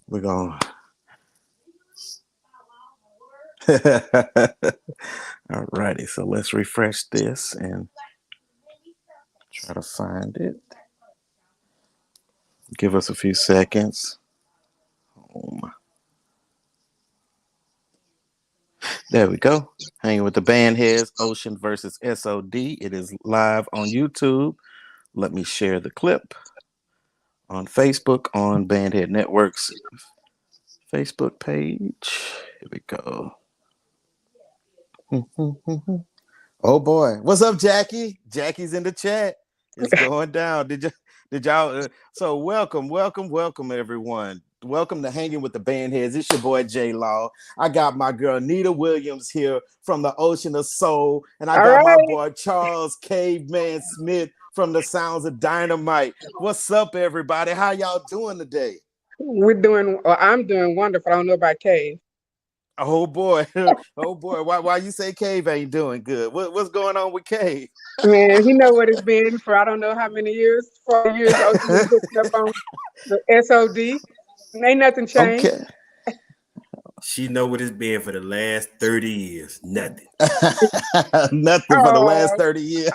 We're going. All righty. So let's refresh this and try to find it. Give us a few seconds. Home. There we go. Hanging with the Bandheads, Ocean versus SOD. It is live on YouTube. Let me share the clip on Facebook on Bandhead Network's Facebook page. Here we go. Oh boy, what's up, Jackie? Jackie's in the chat. It's going down. Did y'all? So welcome, everyone. Welcome to Hanging with the Bandheads. It's your boy J Law. I got my girl Nita Williams here from the Ocean of Soul, and I All got my right. boy Charles Caveman Smith from the Sounds of Dynamite. What's up, everybody? How y'all doing today? I'm doing wonderful. I don't know about Kay. Oh boy, oh boy. Why you say Cave ain't doing good? What's going on with Cave? Man, he know what it's been for I don't know how many years, 40 years. Ocean been picking up on the SOD. Ain't nothing changed. Okay. She know what it's been for the last 30 years. Nothing. Nothing for the last Oh, 30 years.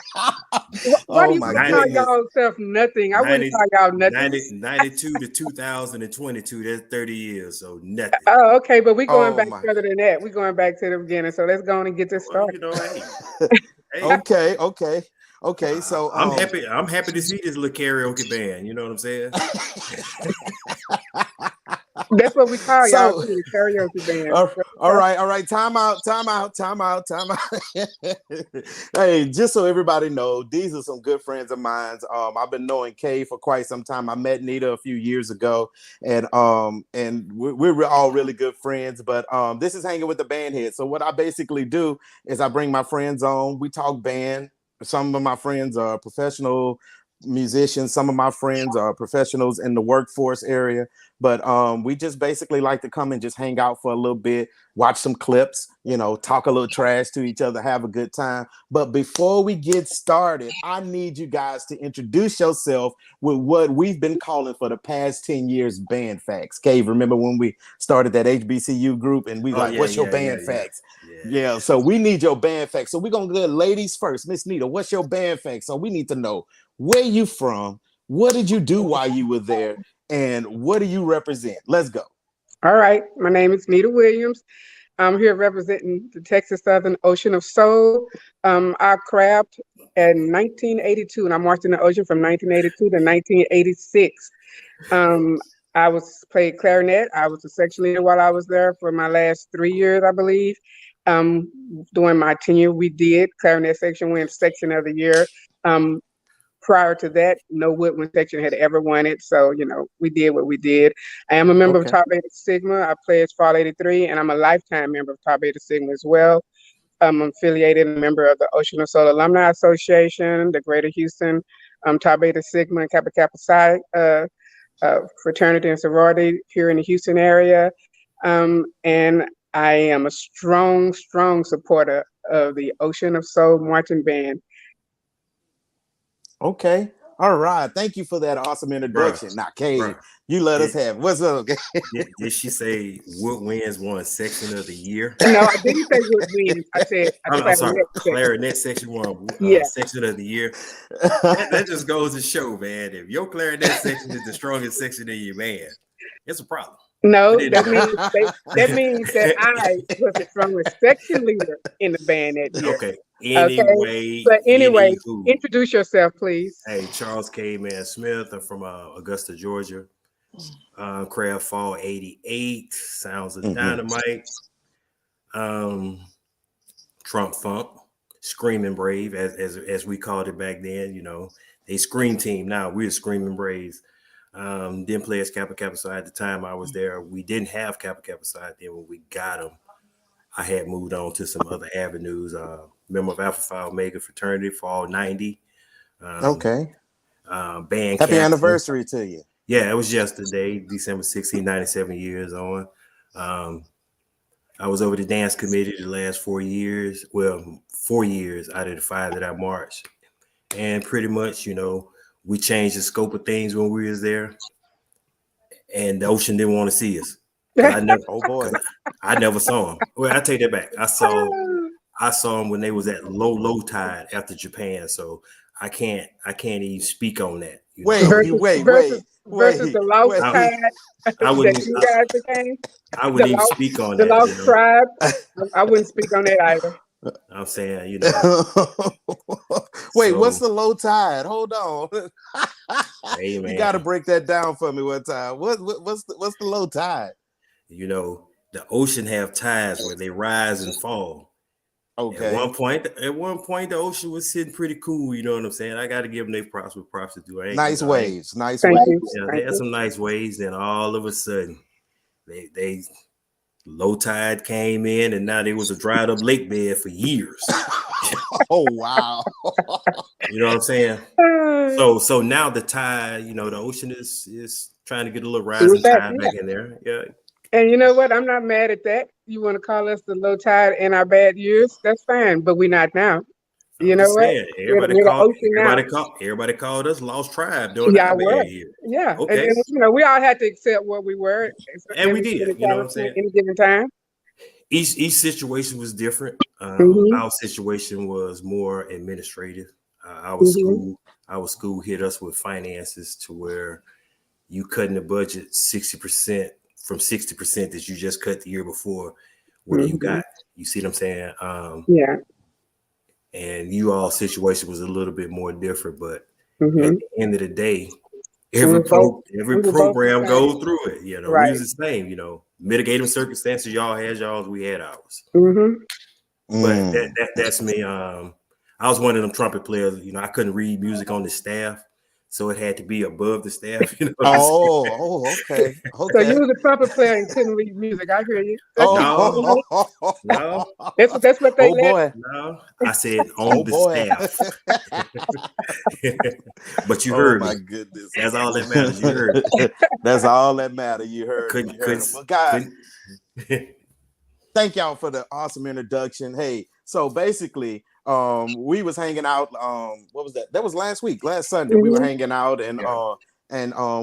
why do Oh you my want to call 90, goodness. y'all stuff nothing? I wouldn't 90, call y'all nothing. 90, 92 to 2022. That's 30 years. So nothing. Oh, okay, but we're going Oh back my. further than that. We're going back to the beginning. So let's go on and get this Well, started. hey, Okay. So I'm happy. I'm happy to see this little karaoke band. You know what I'm saying? That's what we call y'all so too, the karaoke band. all right. Time out. Hey, just so everybody know, these are some good friends of mine. I've been knowing Kay for quite some time. I met Nita a few years ago, and we're all really good friends. But this is Hanging with the Bandhead. So what I basically do is I bring my friends on. We talk band. Some of my friends are professional musicians. Some of my friends are professionals in the workforce area. But we just basically like to come and just hang out for a little bit, watch some clips, talk a little trash to each other, have a good time. But before we get started, I need you guys to introduce yourself with what we've been calling for the past 10 years band facts. Cave, remember when we started that HBCU group and we Oh like, yeah, what's your yeah, yeah, band yeah, facts? yeah, Yeah, yeah. so we need your band facts. So we're gonna go ladies first. Miss Nita, what's your band facts? So we need to know where you from, what did you do while you were there, and what do you represent? Let's go. All right. My name is Nita Williams. I'm here representing the Texas Southern Ocean of Soul. I crabbed in 1982, and I marched in the ocean from 1982 to 1986. Um, I was played clarinet. I was a section leader while I was there for my last 3 years, I believe. Um, During my tenure, we did clarinet section win section of the year. Um, Prior to that, no woodwind section had ever won it. So, we did what we did. I am a member of Okay. Tau Beta Sigma. I play as Fall 83, and I'm a lifetime member of Tau Beta Sigma as well. I'm affiliated and a member of the Ocean of Soul Alumni Association, the Greater Houston Tau Beta Sigma and Kappa Kappa Psi fraternity and sorority here in the Houston area. And I am a strong, strong supporter of the Ocean of Soul marching band. Okay. All right. Thank you for that awesome Bruh, introduction. Now, Cave, bruh. you let us Did, have it. What's up? did she say Woodwinds won section of the year? No, I didn't say wood winds. I said a I'm sorry, clarinet section. clarinet section won Yeah. section of the year. That just goes to show, man. If your clarinet section is the strongest section in your band, it's a problem. But No, that anyway, means that I was the strongest section leader in the band that year. okay. Okay. But anyway, Anywho, introduce yourself, please. hey, Charles K. Man Smith. I'm from Augusta, Georgia. Craft Fall '88. Sounds of Mhm. Dynamite. Um, Trump Funk. Screaming Brave, as we called it back then. They scream team. Now we're Screaming Braves. Didn't play as Kappa Kappa Psi at the time I was there. We didn't have Kappa Kappa Psi then when we got them. I had moved on to some other avenues. Member of Alpha Phi Omega fraternity for all 90. Um, Okay. Band Happy captain. anniversary to you. Yeah, it was yesterday, December 16, 97 years on. Um, I was over the dance committee the last 4 years. Well, 4 years out of the five that I marched. And pretty much, we changed the scope of things when we was there. and the ocean didn't want to see us. I never, Oh boy. I never saw him. Well, I take that back. I saw him when they was at low tide after Japan. So I can't even speak on that. You know? Versus the lost wait. tide I wouldn't. that you guys became. I wouldn't even speak on The that. lost tribe. I wouldn't speak on that either. I'm saying, you know. Wait, what's the low tide? Hold on. Hey, man. You got to break that down for me one time. What's the low tide? You know, the ocean have tides where they rise and fall. Okay. At one point, the ocean was sitting pretty cool. You know what I'm saying? I got to give them their props with props to do. Nice waves. Thank you. Yeah, they had some nice waves, and all of a sudden, they low tide came in, and now there was a dried up lake bed for years. Oh wow! You know what I'm saying? So now the tide, you know, the ocean is trying to get a little rising tide back in there. Yeah. And you know what? I'm not mad at that. You want to call us the low tide in our bad years? That's fine, but we're not now. You know what? Everybody called us Lost Tribe during our bad year. Yeah. Okay. And you know, we all had to accept what we were. And we did. You know what I'm saying? Any given time. Each situation was different. Our situation was more administrative. Our school hit us with finances to where you cutting the budget 60% from 60% that you just cut the year before. What do you got? You see what I'm saying? Yeah. And you all situation was a little bit more different, but at the end of the day, every program goes through it. You know, we was the same. You know, mitigating circumstances. Y'all had y'all's, we had ours. But that's me. I was one of them trumpet players. You know, I couldn't read music on the staff, so it had to be above the staff. You know okay. So you was a trumpet player and couldn't read music. I hear you. No. That's what they boy. No, I said on the staff. But you heard my me. Goodness. That's all that matters. You heard me. That's all that matters. You heard me. Well, guys, thank y'all for the awesome introduction. Hey, so basically, we was hanging out. What was that? That was last Sunday. We were hanging out, and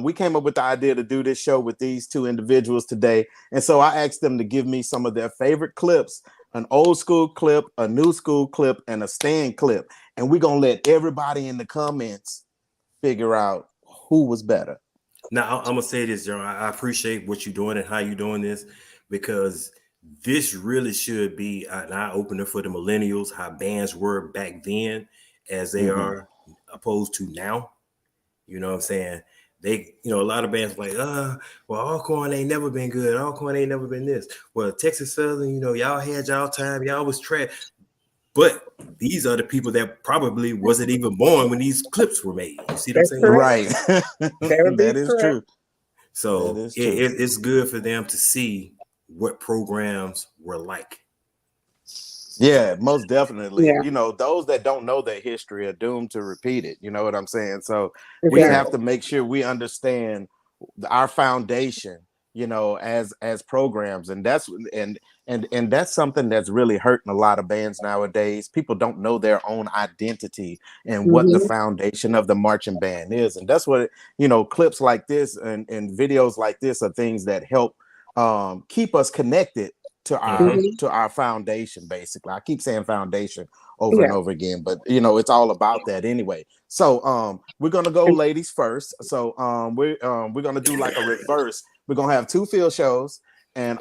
we came up with the idea to do this show with these two individuals today. And so I asked them to give me some of their favorite clips, an old school clip, a new school clip, and a stand clip. And we're gonna let everybody in the comments figure out who was better. Now, I'm gonna say this, John. I appreciate what you're doing and how you're doing this, because this really should be an eye opener for the millennials, how bands were back then as they are opposed to now. You know what I'm saying? They, you know, a lot of bands like, well, Alcorn ain't never been good. Alcorn ain't never been this. Well, Texas Southern, you know, y'all had y'all time. Y'all was trash. But these are the people that probably wasn't even born when these clips were made. You see what I'm saying? Right. That is true. So it's good for them to see what programs were like. Yeah, most definitely. Yeah. You know, those that don't know their history are doomed to repeat it. You know what I'm saying? So we have to make sure we understand our foundation, you know, as programs. And that's that's something that's really hurting a lot of bands nowadays. People don't know their own identity and what the foundation of the marching band is. And that's what, you know, clips like this and videos like this are things that help keep us connected to our foundation. Basically, I keep saying foundation over and over again, but you know, it's all about that anyway. So we're gonna go ladies first. So we're gonna do like a reverse. We're gonna have two field shows and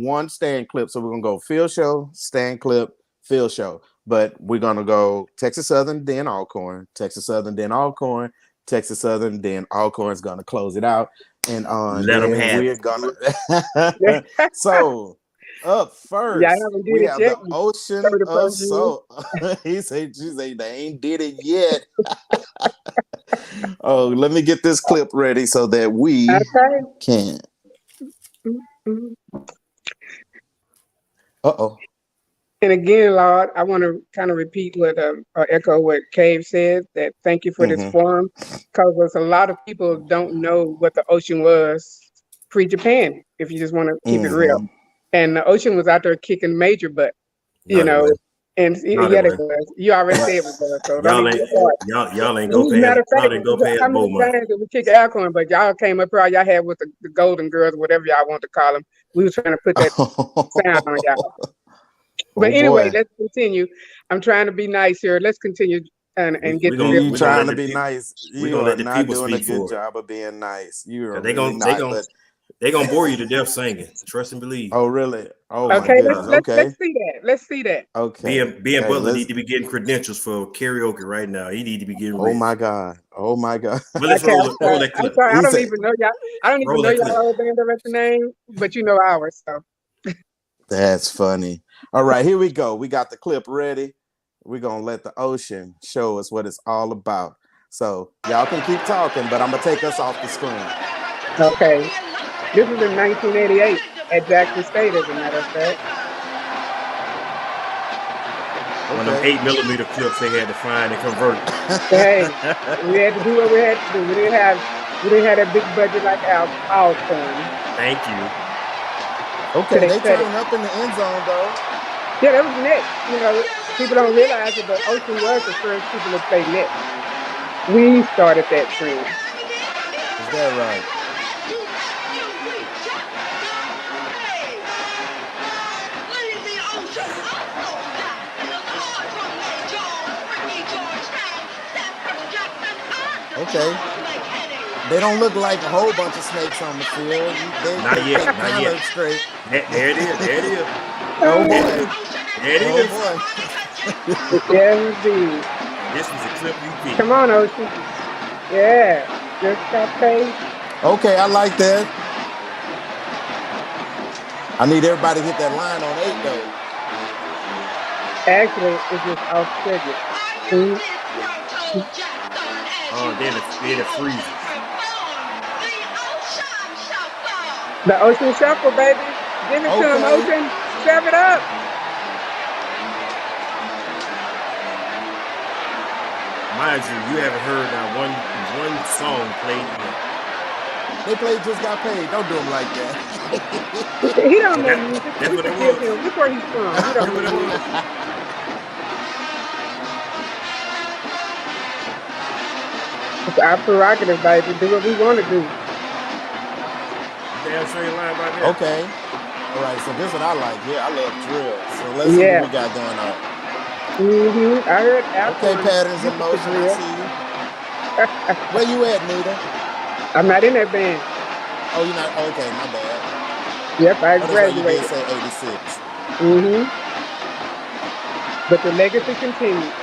one stand clip. So we're gonna go field show, stand clip, field show. But we're gonna go Texas Southern, then Alcorn, Texas Southern, then Alcorn, Texas Southern, then Alcorn's gonna close it out. And let them have we're gonna so up first, we have the Ocean of Soul. She said they ain't did it yet. Oh, let me get this clip ready so that we can. And again, Lord, I want to kind of repeat what echo what Cave said. That thank you for this forum, because there's a lot of people don't know what the ocean was pre-Japan. If you just want to keep it real. And the ocean was out there kicking major butt, you know, And No, they yeah, it wasn't. was. You already said it was. So don't Y'all even ain't get started. y'all ain't go Matter past of fact, y'all didn't go how past many Beaumont. times did we kick Alcorn? But y'all came up here. All y'all had was the Golden Girls, whatever y'all want to call them. We were trying to put that sound on y'all. But anyway, boy. let's continue. I'm trying to be nice here. Let's continue and get We the gonna real. You we gonna trying let to the be people nice. we You gonna are let the not people doing a speak good for it. job of being nice. You are 'Cause really not. But they gonna bore you to death singing. Trust and believe. oh, really? Oh Oh my my Okay, goodness. God. let's Okay. see that. Let's see that. Okay. Ben Hey, Butler let's. need to be getting credentials for karaoke right now. He need to be getting Oh my ready. God. Oh my God. But let's Okay, I'm roll sorry. that I'm clip. sorry. I He don't said, even know y'all. I don't even Roll know that y'all clip. old band director name, but you know ours. So "That's funny." All right, here we go. We got the clip ready. We're gonna let the ocean show us what it's all about. So y'all can keep talking, but I'm gonna take us off the screen. okay, this was in 1988 at Jackson State, as a matter of fact. One of them Okay. 8mm clips they had to find and convert. Hey, we had to do what we had to do. We didn't have that big budget like Alcorn. Thank you. So Okay, they they cut it. turning up in the end zone though. Yeah, that was net. You know, people don't realize it, but Ocean was the first people to play net. We started that trend. Is that right? Okay. They don't look like a whole bunch of snakes on the field. Not They yet. Not kind yet. of straight. There it is. There it is. Oh There it boy. is. There it Oh is. boy. Yeah, indeed. And this was a clip you picked. Come on, Ocean. Yeah, just got paid. Okay, I like that. I need everybody to hit that line on 8 though. Actually, it's just off schedule. Mhm. Oh, then it freezes. The Ocean Shuffle, baby. Give it to him, Okay. Ocean. Serve it up. Mind you haven't heard that one song played yet. They played Just Got Paid. Don't do them like that. He don't But know music. that's We what it forgive was. him. Look where he's from. He don't That's what know it music. was. It's our prerogative, baby. Do what we want to do. Damn sure you lying about that. Okay. All right. So this is what I like. Yeah, I love drill. So let's see what Yeah. we got going on. I heard Okay, Alcorn patterns in used to motion. I drill. see you. Where you at, Nita? I'm not in that band. Oh, you're not. Okay, my bad. Yep, I Oh, that's right. You did graduated. say 86. But the legacy continues.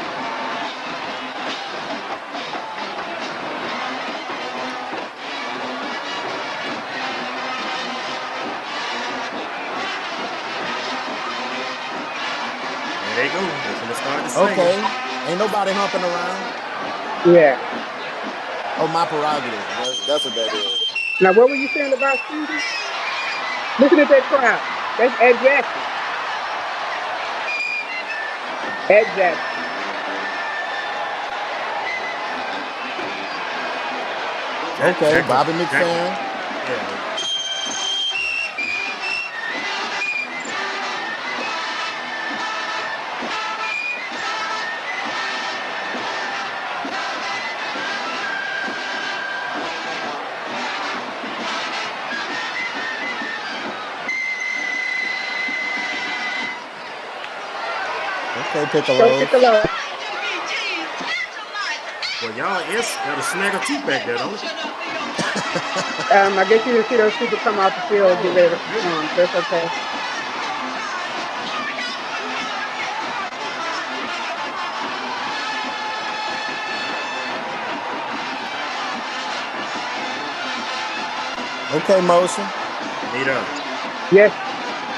There they go. They're gonna start to sing. Okay. Ain't nobody humping around. Yeah. Oh, my prerogative. That's what that is. Now, what were you saying about Susan? Listen at that crowd. That's Ed Jackson. Ed Jackson. Okay, Bobby McFerrin. Yeah. Okay, Piccolo. Go Piccolo. Well, y'all got a snag or two back there, don't it? I guess you didn't see those people come off the field and get ready to perform. That's okay. Okay, motion. Nita. Yes.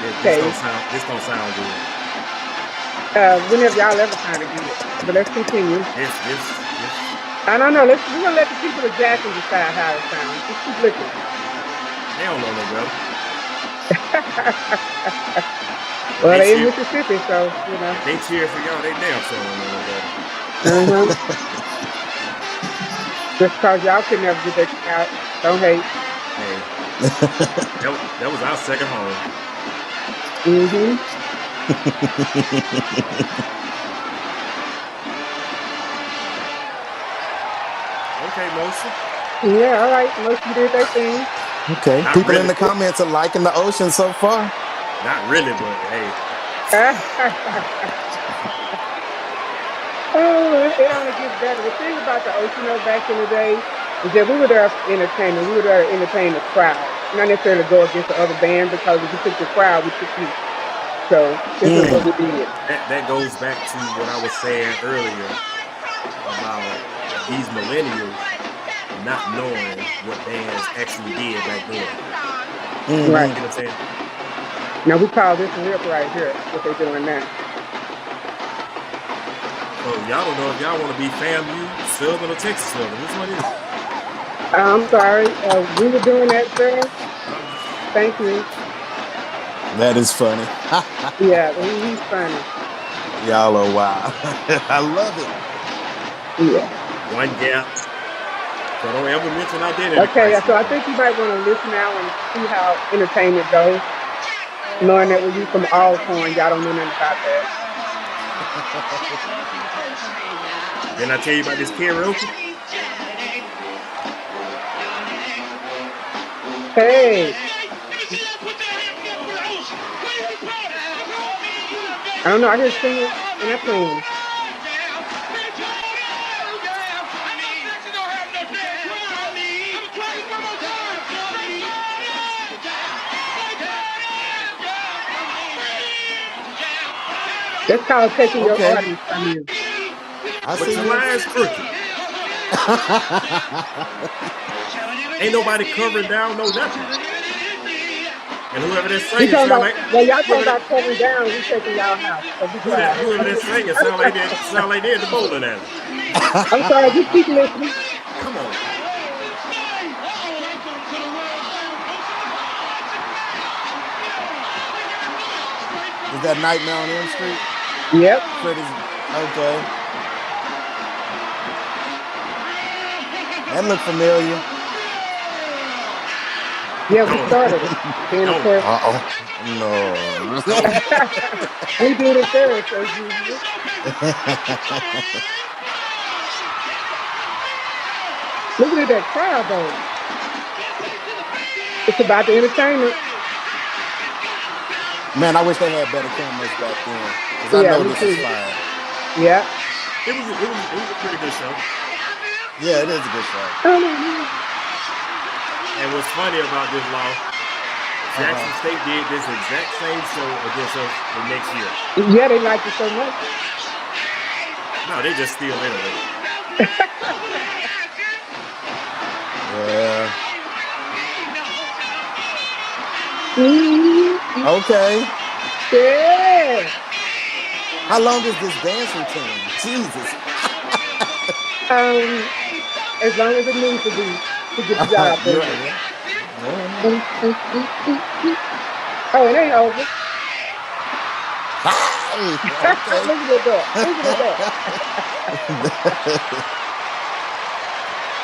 This don't sound good. Whenever y'all ever kind of good. But let's continue. This. I don't know. We're gonna let the people of Jackson decide how it sounds. Just keep listening. They don't know no better. Well, they in Mississippi, so you know. If they cheer for y'all, they damn sure don't know no better. Just cause y'all could never get that crowd. Don't hate. Hey. that was our second home. Okay, Motion. Yeah, all right. Most of you did their thing. Okay. Not People in really. the comments are liking the ocean so far. Not really, but hey. Oh, it only gets better. The thing about the Ocean back in the day is that we were there for entertainment. We were there to entertain the crowd, not necessarily go against the other band, because if we took the crowd, we took you. So this is what we did. That goes back to what I was saying earlier about these millennials not knowing what bands actually did back then. Right. You know what I'm saying? Now we call this rip right here, what they're doing now. So y'all don't know if y'all want to be FAMU, Southern, or Texas Southern. Which one is it? I'm sorry. We were doing that, sir. Thank you. That is funny. Yeah, he's funny. Y'all are wild. I love it. Yeah. One gap. So don't ever mention identity. Okay, so I think you might want to listen out and see how entertainment goes. Knowing that when you from Alcorn, y'all don't know nothing about that. Didn't I tell you about this karaoke? Hey. I don't know, I just sing it and I clean. That's called taking your audience from you. I But see your you. line's crooked. Ain't nobody covering down no nothing. And whoever that's singing sound like y'all talking about covering down, we taking y'all house. So be quiet. whoever that's singing sound like they're at the bowling alley. I'm sorry, just keep listening. Come on. Is that Nightmare on Elm Street? Yep. Freddy's. Okay. That looked familiar. Yeah, we started it. Then of course. No. We did it first, as usual. Look at that crowd, though. It's about the entertainment. Man, I wish they had better cameras back then. Because I know this is fire. Yeah. It was a pretty good show. Yeah, it is a good show. And what's funny about this, Law, Jackson State did this exact same show against us the next year. Yeah, they liked it so much. No, they just still anyway. Yeah. Okay. Yeah. How long is this dance routine? Jesus. As long as it needs to be to get the job done. Right. Oh, it ain't over. Okay. Look at that.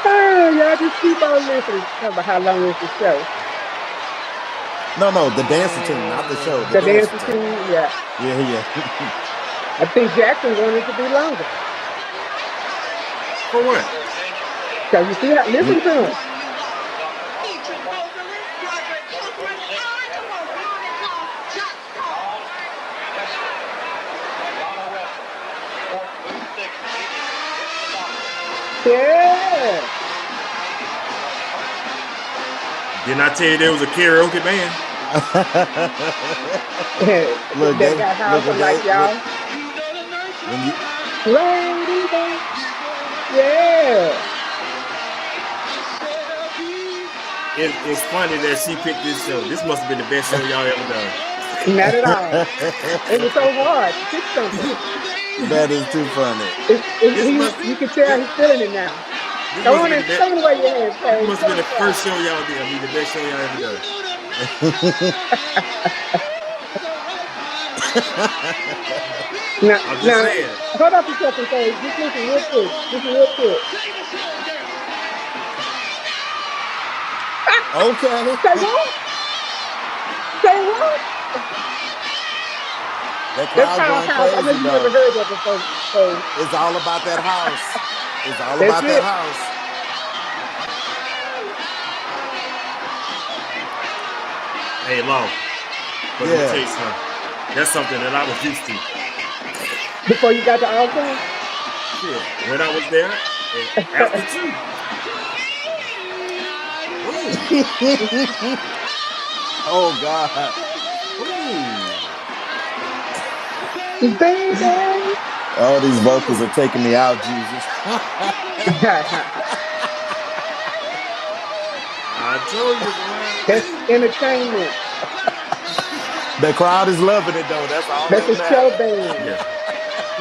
Oh, y'all just keep on listening. Talk about how long is the show. No, the dance routine, not the show. The dance routine, yeah. Yeah. I think Jackson wanted it to be longer. For what? So you see how, listen to him. Yeah. Didn't I tell you there was a karaoke band? Look, that got house like y'all. Lady Bang. Yeah. It's funny that she picked this show. This must have been the best show y'all ever done. Not at all. It was so hard to pick something. That is too funny. You can tell he's feeling it now. Come on and show me where your hands, Paige. This must have been the first show y'all did. I mean, the best show y'all ever done. Now, I'm just saying. Hold up a second, Paige. Just listen real quick. Okay. Say what? That That's crowd called going house. I know crazy you though. never heard that before. So It's all about that house. It's all that's about that it. house. Hey, Law. But let me Yeah. tell you something. That's something that I was used to. Before you got to Alcorn? Shit. When I was there, and after too. Oh God. Baby. All these vocals are taking me out, Jesus. I told you, boy. That's entertainment. The crowd is loving it though. That's all That's that a show matters. band. Yeah.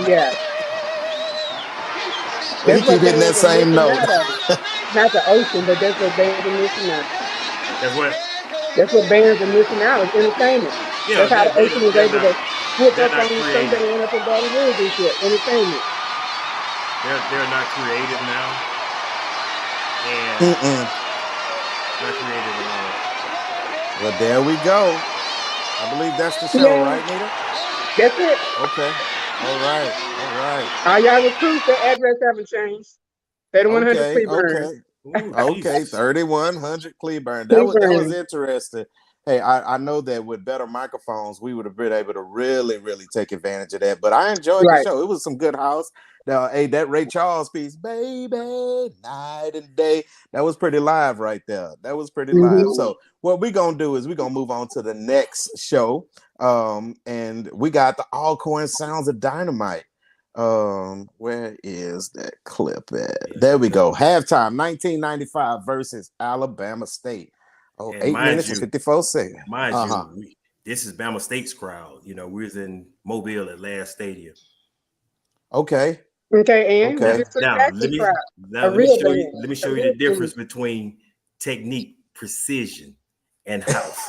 Yeah. He That's keep what hitting that bands are same missing note. out of. Not the ocean, but that's what bands are missing out. That's what. That's what bands are missing out. It's entertainment. Yeah, That's how the ocean was they're able not to swoop they're up not on some creative. band up in Baton Rouge this year. Entertainment. They're not creative now. And not creative at all. Well, there we go. I believe that's the show, right, Nita? That's it. Okay. All right. All right. All y'all recruits, their address haven't changed. 3100 Okay. Cleburne. Okay. Ooh, Okay. Jesus. 3100 Cleburne. That was Cleburne. interesting. Hey, I know that with better microphones, we would have been able to really, really take advantage of that. But I enjoyed the Right. show. It was some good house. Now, hey, that Ray Charles piece, baby, night and day, that was pretty live right there. That was pretty live. So what we're gonna do is we're gonna move on to the next show. And we got the Alcorn Sounds of Dynamite. Where is that clip at? There we go. Halftime 1995 versus Alabama State. Oh, And 8 minutes and 54 seconds. Mind you, this is Bama State's crowd. You know, we was in Mobile at last stadium. Okay. Okay, and okay. Now let me show you the difference between technique, precision, and house.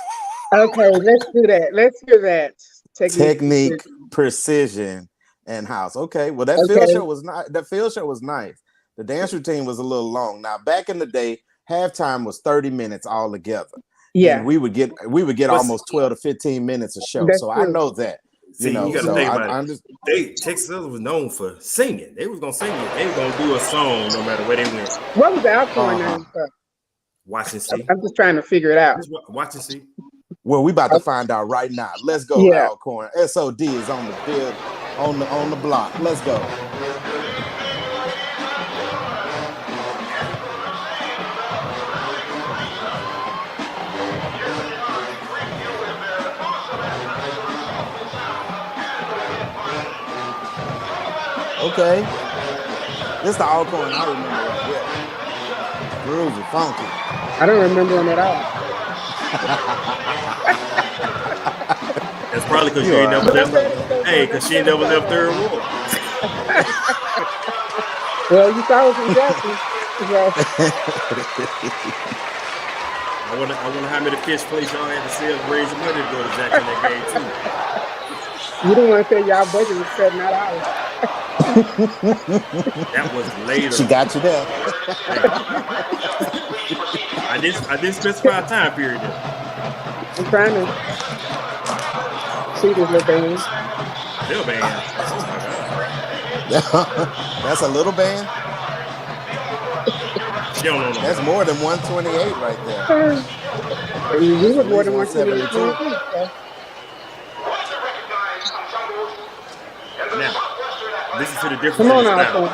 Okay, let's do that. Let's hear that. Technique, precision, and house. Okay. Well, that field show was not. That field show was nice. The dance routine was a little long. Now, back in the day, halftime was 30 minutes all together. Yeah. And we would get almost 12 to 15 minutes a show. So I know that. See, you got to think about it. Texas was known for singing. They was gonna sing it. They was gonna do a song no matter where they went. What was the Alcorn name? Watch and see. I'm just trying to figure it out. Watch and see. Well, we about to find out right now. Let's go, Alcorn. SOD is on the field, on the block. Let's go. Okay. This is the Alcorn I remember right here. Groovy, funky. I don't remember them at all. That's probably because you ain't never left. Hey, because she ain't never left Third Ward. Well, you saw us in Jackson. I wonder how many fish plates y'all had to sell to raise the money to go to Jackson that game too. You don't want to say y'all budget was cut, not ours. That was later. She got you there. I didn't specify a time period there. I'm trying to see this little band. Little band. Oh my God. That's a little band? She don't know. That's more than 128 right there. We were more than 172. Now, listen to the difference. Come on, Alcorn.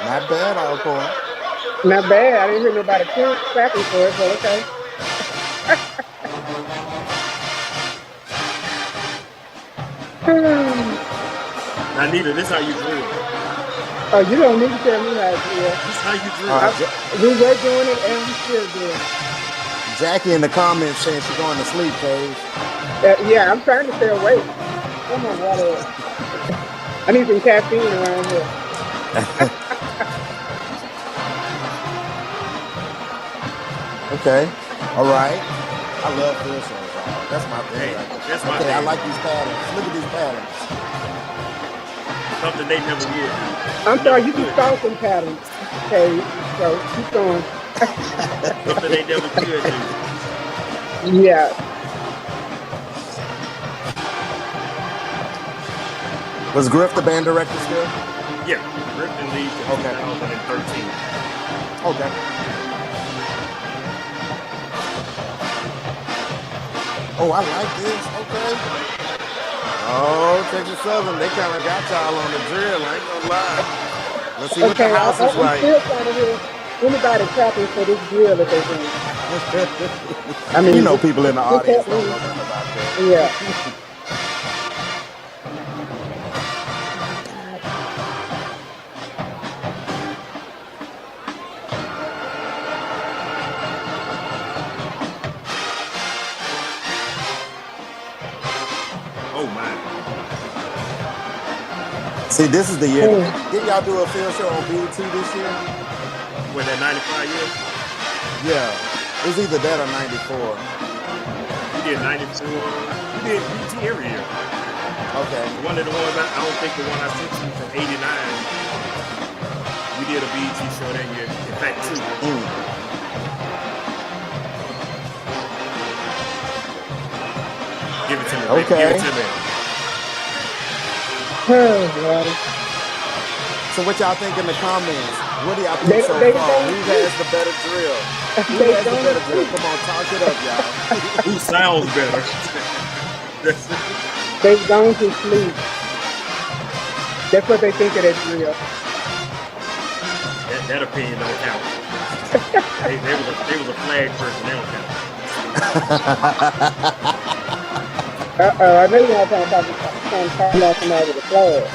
Not bad, Alcorn. Not bad. I didn't hear nobody clapping for it, but okay. Anita, this how you drill. Oh, you don't need to tell me how to drill. This how you drill. We were doing it and we still doing it. Jackie in the comments saying she's going to sleep, Paige. Yeah, I'm trying to stay awake. Come on, water. I need some caffeine around here. Okay. All right. I love field shows. That's my thing. Hey, that's my Okay, thing. I like these patterns. Look at these patterns. Something they never would. I'm sorry, you just saw some patterns. Okay, so keep going. Something they never could do. Yeah. Was Griff the band director still? Yeah, Griffin leaves in Okay. 2013. Okay. Oh, I like this. Okay. Oh, Texas Southern, they kind of got y'all on the drill. I ain't gonna lie. Let's see what the Okay, house is I'm like. still trying to hear anybody clapping for this drill that they're doing. I mean, you know, people in the audience don't know helped nothing about that. me. Yeah. Oh my. See, this is the year. Oh. Didn't y'all do a field show on BET this year? With that 95 years? Yeah. It was either that or 94. We did 94. We did BT every year. Okay. One of the ones, I don't think the one I sent you from 89. We did a BET show that year. In fact, two. Give it to me, baby. Okay. Give it to me. Oh, God. So what y'all think in the comments? What do y'all think They so don't far? Who has the better drill? Who They has the don't better drill? agree. Come on, talk it up, y'all. Who sounds better? They've gone to sleep. That's what they think of that drill. That opinion don't count. They was a flag person. They don't count. Uh-oh, I know you're not talking about trying to call out somebody with a flag.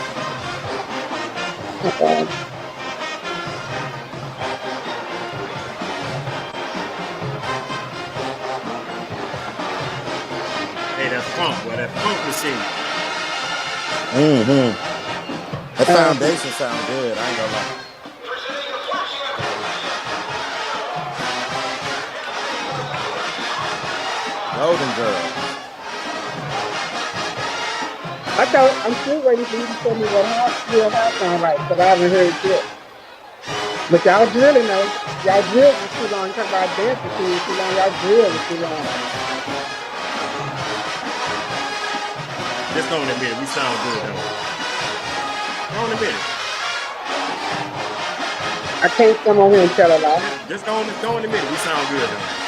Hey, that funk, boy, that funk machine. That foundation sound good. I ain't gonna lie. Golden Girl. I'm still waiting for you to tell me what real house sound like, because I haven't heard it yet. But y'all drilling though. Y'all drilled for too long. Talk about dancing too long. Y'all drilled for too long. Just go in a minute. We sound good though. Go in a minute. I can't come over here and tell a lie. Just go in a minute. We sound good though.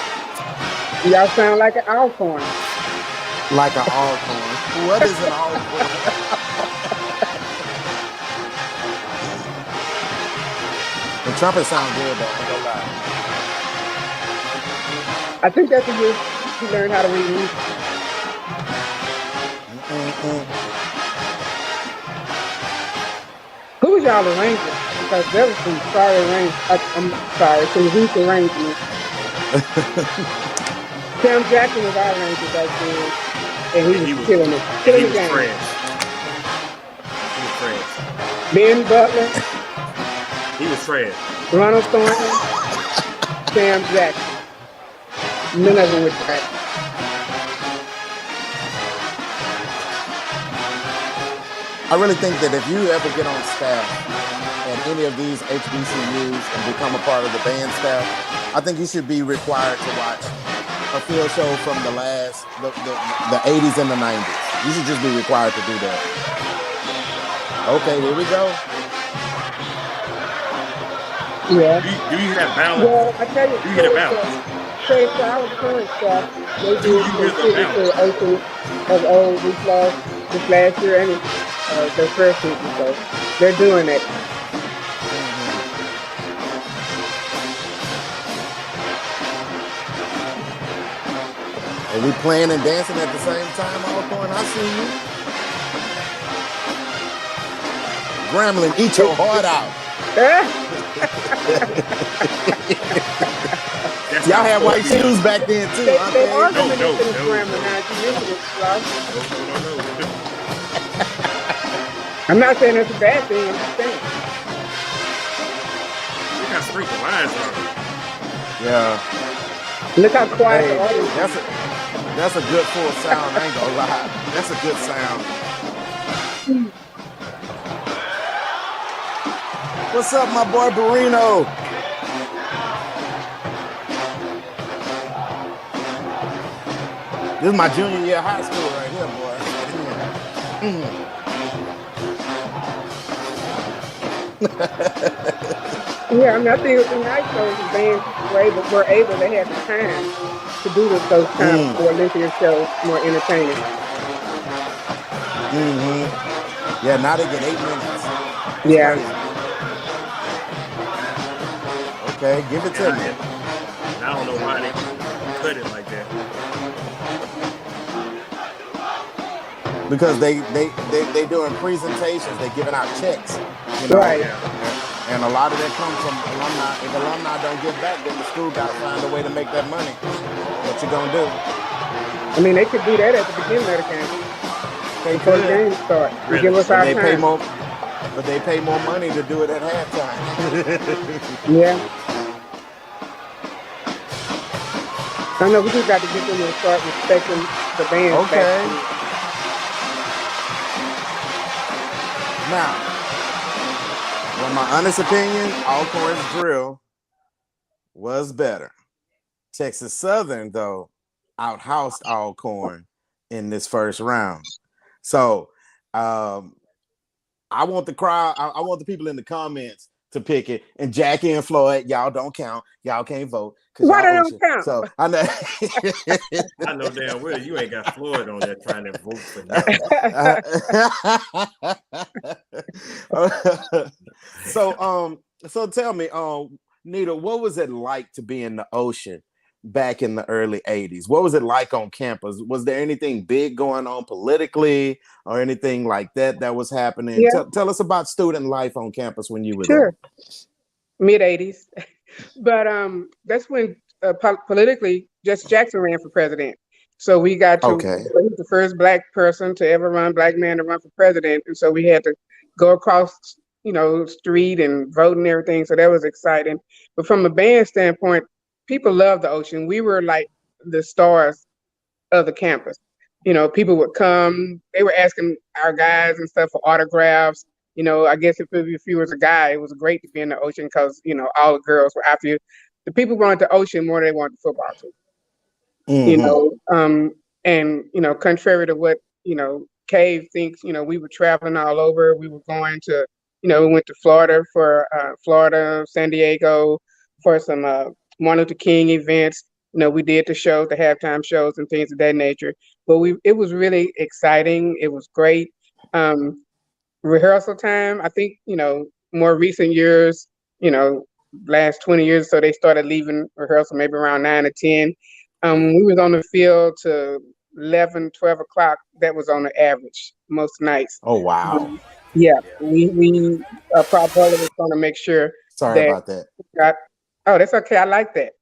Y'all sound like an Alcorn. Like an Alcorn. What is an Alcorn? The trumpet sound good though. I ain't gonna lie. I think that's when you learn how to read music. Who was y'all arranging? Because there was some sorry arrangements. I'm sorry, some weak arrangements. Sam Jackson was our arranger back then, and he was killing it. He was trash. He was trash. Ben Butler, He was trash. Ronald Thornton, Sam Jackson. None of them was trash. I really think that if you ever get on staff at any of these HBCUs and become a part of the band staff, I think you should be required to watch a field show from the 80s and the 90s. You should just be required to do that. Okay, here we go. Yeah. Do you have balance? Well, I tell you, Do you get a balance? say for our current staff, they Do you did get a contribute to Ocean of Old this last year and their first season, so they're doing it. Are we playing and dancing at the same time, Alcorn? I see you. Gremlin, eat your heart out. Y'all had white shoes back then too, They huh? are No. I'm not saying it's a bad thing. I'm just saying. We got sprinkle lines on. Yeah. Look how quiet Hey, the audience is. That's a good full sound. I ain't gonna lie. That's a good sound. What's up, my boy Barino? This is my junior year of high school right here, boy. Yeah, I mean, I think it was nice those bands were able to have the time to do those kind of more lengthier shows, more entertaining. Yeah, now they get 8 minutes. Yeah. Crazy. Okay, give it to me. I don't know why they cut it like that. Because they doing presentations, they giving out checks, you know. Right. And a lot of that comes from alumni. If alumni don't give back, then the school got to find a way to make that money. What you gonna do? I mean, they could do that at the beginning of the game. Before the game starts. Really? Give us our time. But they pay more money to do it at halftime. Yeah. I know we just got to get them to start respecting the band. Okay. Now, in my honest opinion, Alcorn's drill was better. Texas Southern, though, outhoused Alcorn in this first round. So, I want the crowd, I want the people in the comments to pick it. And Jackie and Floyd, y'all don't count. Y'all can't vote. Why they don't count? So I know. I know damn well you ain't got Floyd on there trying to vote for nothing. So tell me, Nita, what was it like to be in the Ocean back in the early 80s? What was it like on campus? Was there anything big going on politically or anything like that was happening? Yeah. Tell us about student life on campus when you were there. Mid-80s. But that's when politically, Jesse Jackson ran for president. So we got to, he was the first Black person to ever Black man to run for president. And so we had to go across, street and vote and everything. So that was exciting. But from a band standpoint, people love the Ocean. We were like the stars of the campus. People would come. They were asking our guys and stuff for autographs. I guess if you was a guy, it was great to be in the Ocean because, all the girls were after you. The people wanted the Ocean more than they wanted the football team. And, contrary to what, Cave thinks, we were traveling all over. We were going to, we went to Florida for San Diego for some Martin Luther King events. We did the shows, the halftime shows and things of that nature. But it was really exciting. It was great. Rehearsal time, I think, more recent years, last 20 years, so they started leaving rehearsal maybe around 9 or 10. We was on the field to 11, 12 o'clock. That was on the average most nights. Oh, wow. Yeah, we Prop Butler was going to make sure. Sorry about that. That's okay. I like that.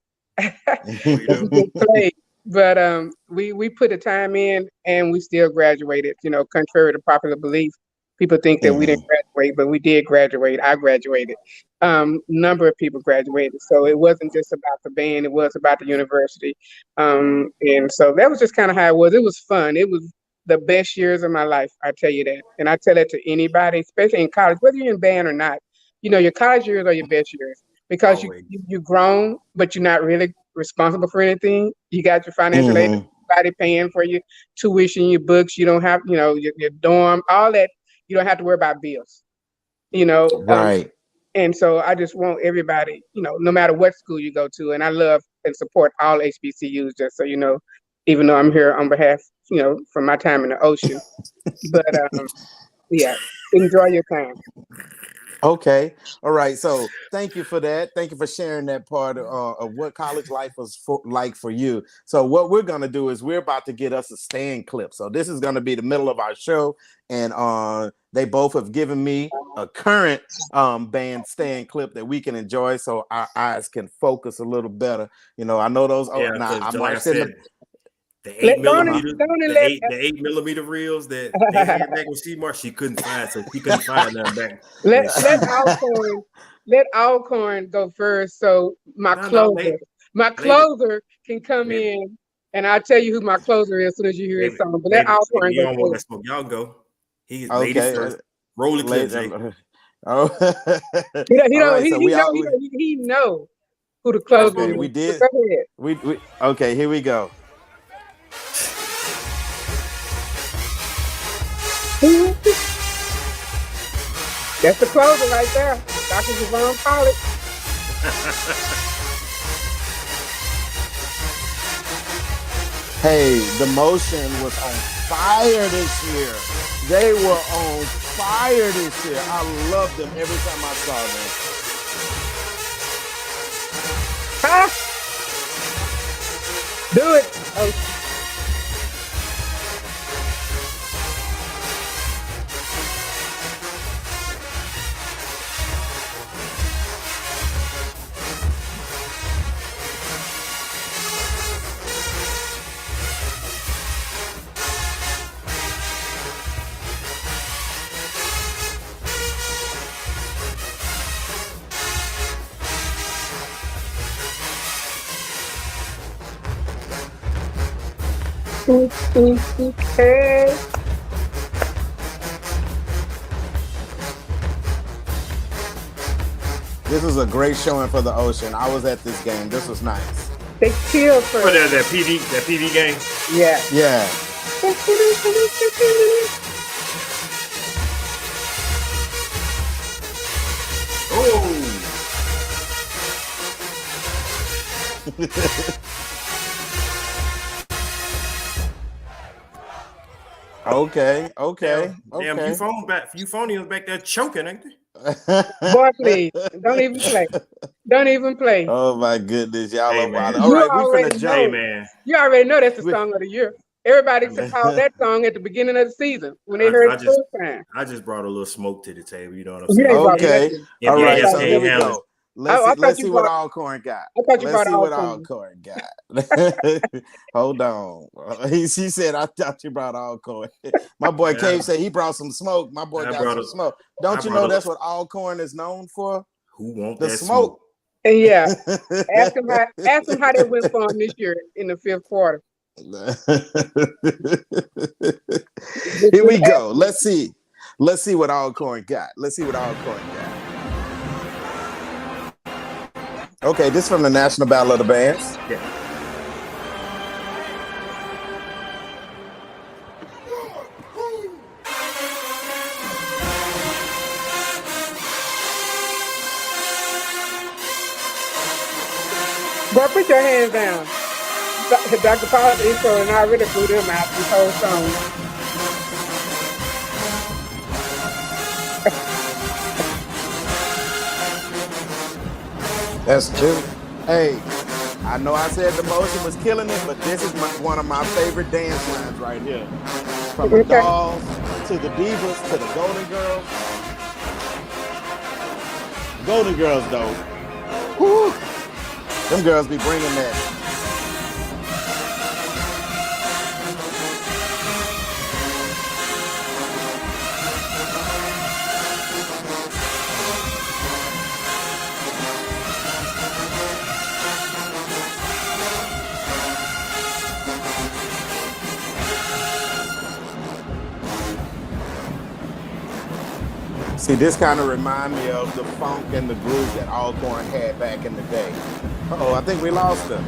But we put the time in and we still graduated, contrary to popular belief. People think that we didn't graduate, but we did graduate. I graduated. Number of people graduated. So it wasn't just about the band. It was about the university. And so that was just kind of how it was. It was fun. It was the best years of my life. I tell you that. And I tell that to anybody, especially in college, whether you're in band or not. Your college years are your best years because you've grown, but you're not really responsible for anything. You got your financial aid, everybody paying for your tuition, your books. You don't have, your dorm, all that. You don't have to worry about bills, Right. And so I just want everybody, no matter what school you go to, and I love and support all HBCUs, just so you know, even though I'm here on behalf, from my time in the Ocean. But yeah, enjoy your time. Okay. All right. So thank you for that. Thank you for sharing that part of what college life was like for you. So what we're going to do is we're about to get us a stand clip. So this is going to be the middle of our show. And they both have given me a current band stand clip that we can enjoy so our eyes can focus a little better. I know those. The 8 millimeter reels that they had back when she marched, she couldn't find, so she couldn't find them back. Let Alcorn go first, so my closer can come in And I'll tell you who my closer is as soon as you hear his song. But let Alcorn you go don't want that first. smoke. Y'all go. He Okay. ladies first. Roll the clip, Jay. Oh, He don't. all right. So He know who the closer okay. is. We did. So go ahead. We okay. Here we go. That's the closer right there. Dr. Javon Pollard. Hey, the Motion was on fire this year. They were on fire this year. I loved them every time I saw them. Ha! Do it. Oh. Hey. This was a great showing for the Ocean. I was at this game. This was nice. They killed for What is that PD game? Yeah. Yeah. Okay. Damn, euphoniums back there choking, ain't they? Boy, please. Don't even play. Don't even play. Oh my goodness, y'all Hey, are man. wild. All right, we finna know. jump. Hey, man. You already know that's the song of the year. Everybody called that song at the beginning of the season when they heard it the first time. I just brought a little smoke to the table. You know what I'm saying? Okay. All right. So here we handle go. Let's see what Alcorn got. I thought you Let's brought see what Alcorn. Alcorn got. Hold on. She said, I thought you brought Alcorn. My boy Cave said he brought some smoke. My boy got some smoke. Don't you know that's what Alcorn is known for? Who wants the that smoke? And yeah. Ask him how that went for him this year in the fifth quarter. Here we go. Let's see what Alcorn got. Let's see what Alcorn got. Okay, this is from the National Battle of the Bands. Yeah. Boy, put your hands down. Dr. Pollard intro and I really blew them out this whole song. That's true. Hey, I know I said the Motion was killing it, but this is one of my favorite dance lines right here. From the Dolls to the Divas to the Golden Girls. Golden Girls, though. Whew. Them girls be bringing that. See, this kind of remind me of the funk and the groove that Alcorn had back in the day. Uh-oh, I think we lost her.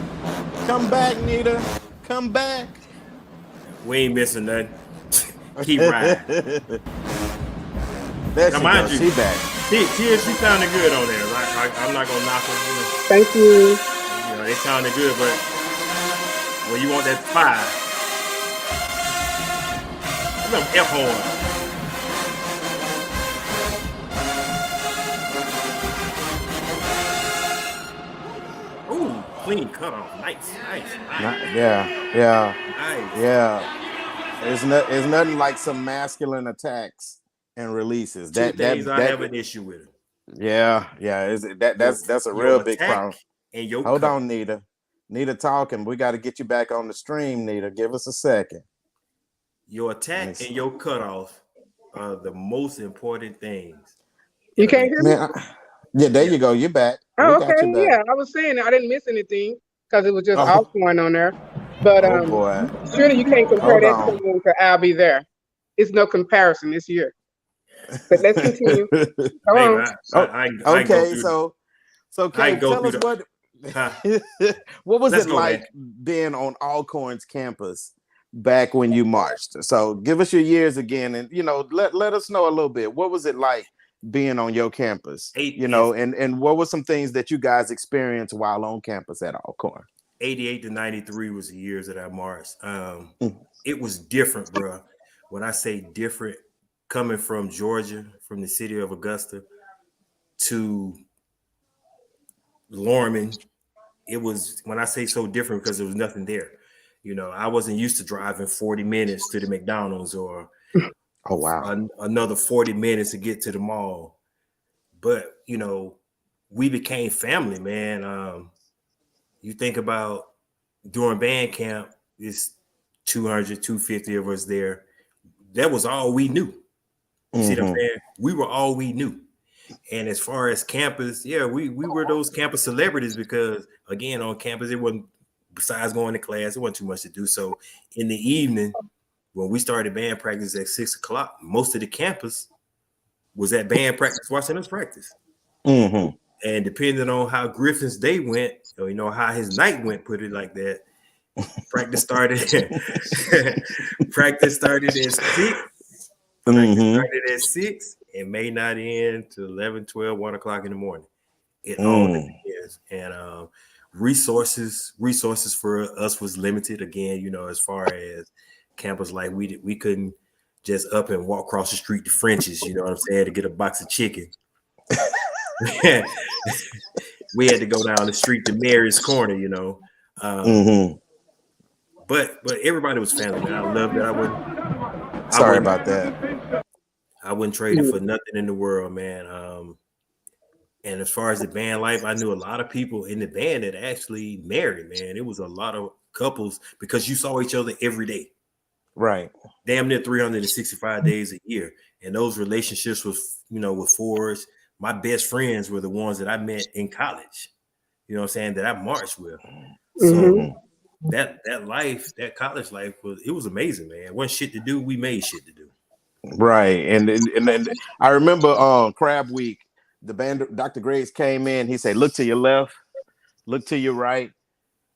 Come back, Nita. Come back. We ain't missing nothing. Keep riding. There she goes. She back. She sounded good on there. I'm not going to knock her. You know. Thank you. You know, they sounded good, but when you want that fire, you know, F-horn. Clean cut off. Nice. Yeah. Nice. Yeah. It's nothing like some masculine attacks and releases. Two things I have an issue with it. Yeah. That's a real big problem. And your Hold on, Nita. Nita talking. We got to get you back on the stream, Nita. Give us a second. Your attack and your cutoff are the most important things. You can't hear me? Yeah, there you go. You're back. Oh, okay. Yeah, I was saying I didn't miss anything because it was just Alcorn on there. But Oh boy. surely you can't compare Hold that on. singing to I'll Be There. It's no comparison this year. But let's continue. Go Baby, on. Oh, I go okay, through so I Cave, go tell through us the what huh? what was Let's it go there. like being on Alcorn's campus back when you marched? So give us your years again, and let us know a little bit. What was it like being on your campus? Eight And what were some things that you guys experienced while on campus at Alcorn? 88 to 93 was the years that I marched. Mm. It was different, bro. When I say different, coming from Georgia, from the city of Augusta to Lorman, it was when I say so different because there was nothing there. I wasn't used to driving 40 minutes to the McDonald's or Oh wow. another 40 minutes to get to the mall. But, we became family, man. You think about during band camp, it's 200, 250 of us there. That was all we knew. You see what I'm saying? We were all we knew. And as far as campus, yeah, we were those campus celebrities because, again, on campus, it wasn't, besides going to class, it wasn't too much to do. So in the evening, when we started band practice at 6:00, most of the campus was at band practice watching us practice. Mm-hmm. And depending on how Griffin's day went, or how his night went, put it like that, practice started practice started at 6. Practice started at 6 and may not end to 11, 12, 1 o'clock in the morning. It all depends. And resources for us was limited. Again, as far as campus life, we couldn't just up and walk across the street to French's, you know what I'm saying, to get a box of chicken. We had to go down the street to Mary's Corner, But everybody was family, man. I loved it. Sorry about that. I wouldn't trade it for nothing in the world, man. And as far as the band life, I knew a lot of people in the band that actually married, man. It was a lot of couples because you saw each other every day. Right. Damn near 365 days a year. And those relationships with forged. My best friends were the ones that I met in college, you know what I'm saying, that I marched with. So that life, that college life was amazing, man. It wasn't shit to do. We made shit to do. Right. And I remember Crab Week, the band, Dr. Graves came in. He said, look to your left, look to your right.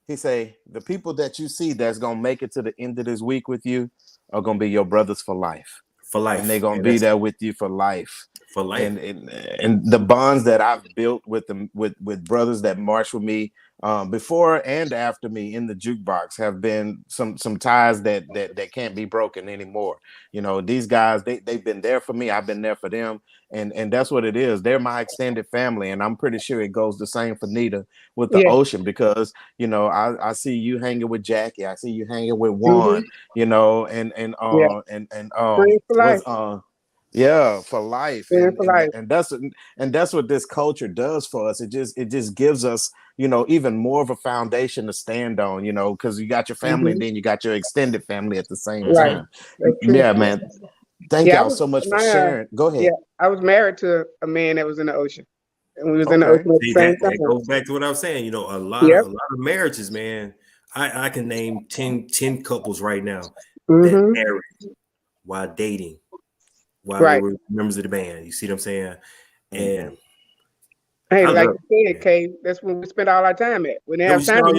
He say, the people that you see that's going to make it to the end of this week with you are going to be your brothers for life. For life. And they're going to be there with you for life. For life. And the bonds that I've built with them, with brothers that march with me before and after me in the jukebox have been some ties that can't be broken anymore. These guys, they've been there for me. I've been there for them. And that's what it is. They're my extended family. And I'm pretty sure it goes the same for Nita with the Ocean, because, I see you hanging with Jackie. I see you hanging with Juan, For life. For life. For life. And that's what this culture does for us. It just gives us, even more of a foundation to stand on, because you got your family and then you got your extended family at the same time. Yeah, man. Thank y'all so much for sharing. Go ahead. Yeah, I was married to a man that was in the ocean. And we was in the ocean at the same time. That goes back to what I was saying. A lot of marriages, man. I can name 10 couples right now that married while dating, while they were members of the band. You see what I'm saying? And hey, like you said, Kay, that's when we spend all our time at. We didn't have time.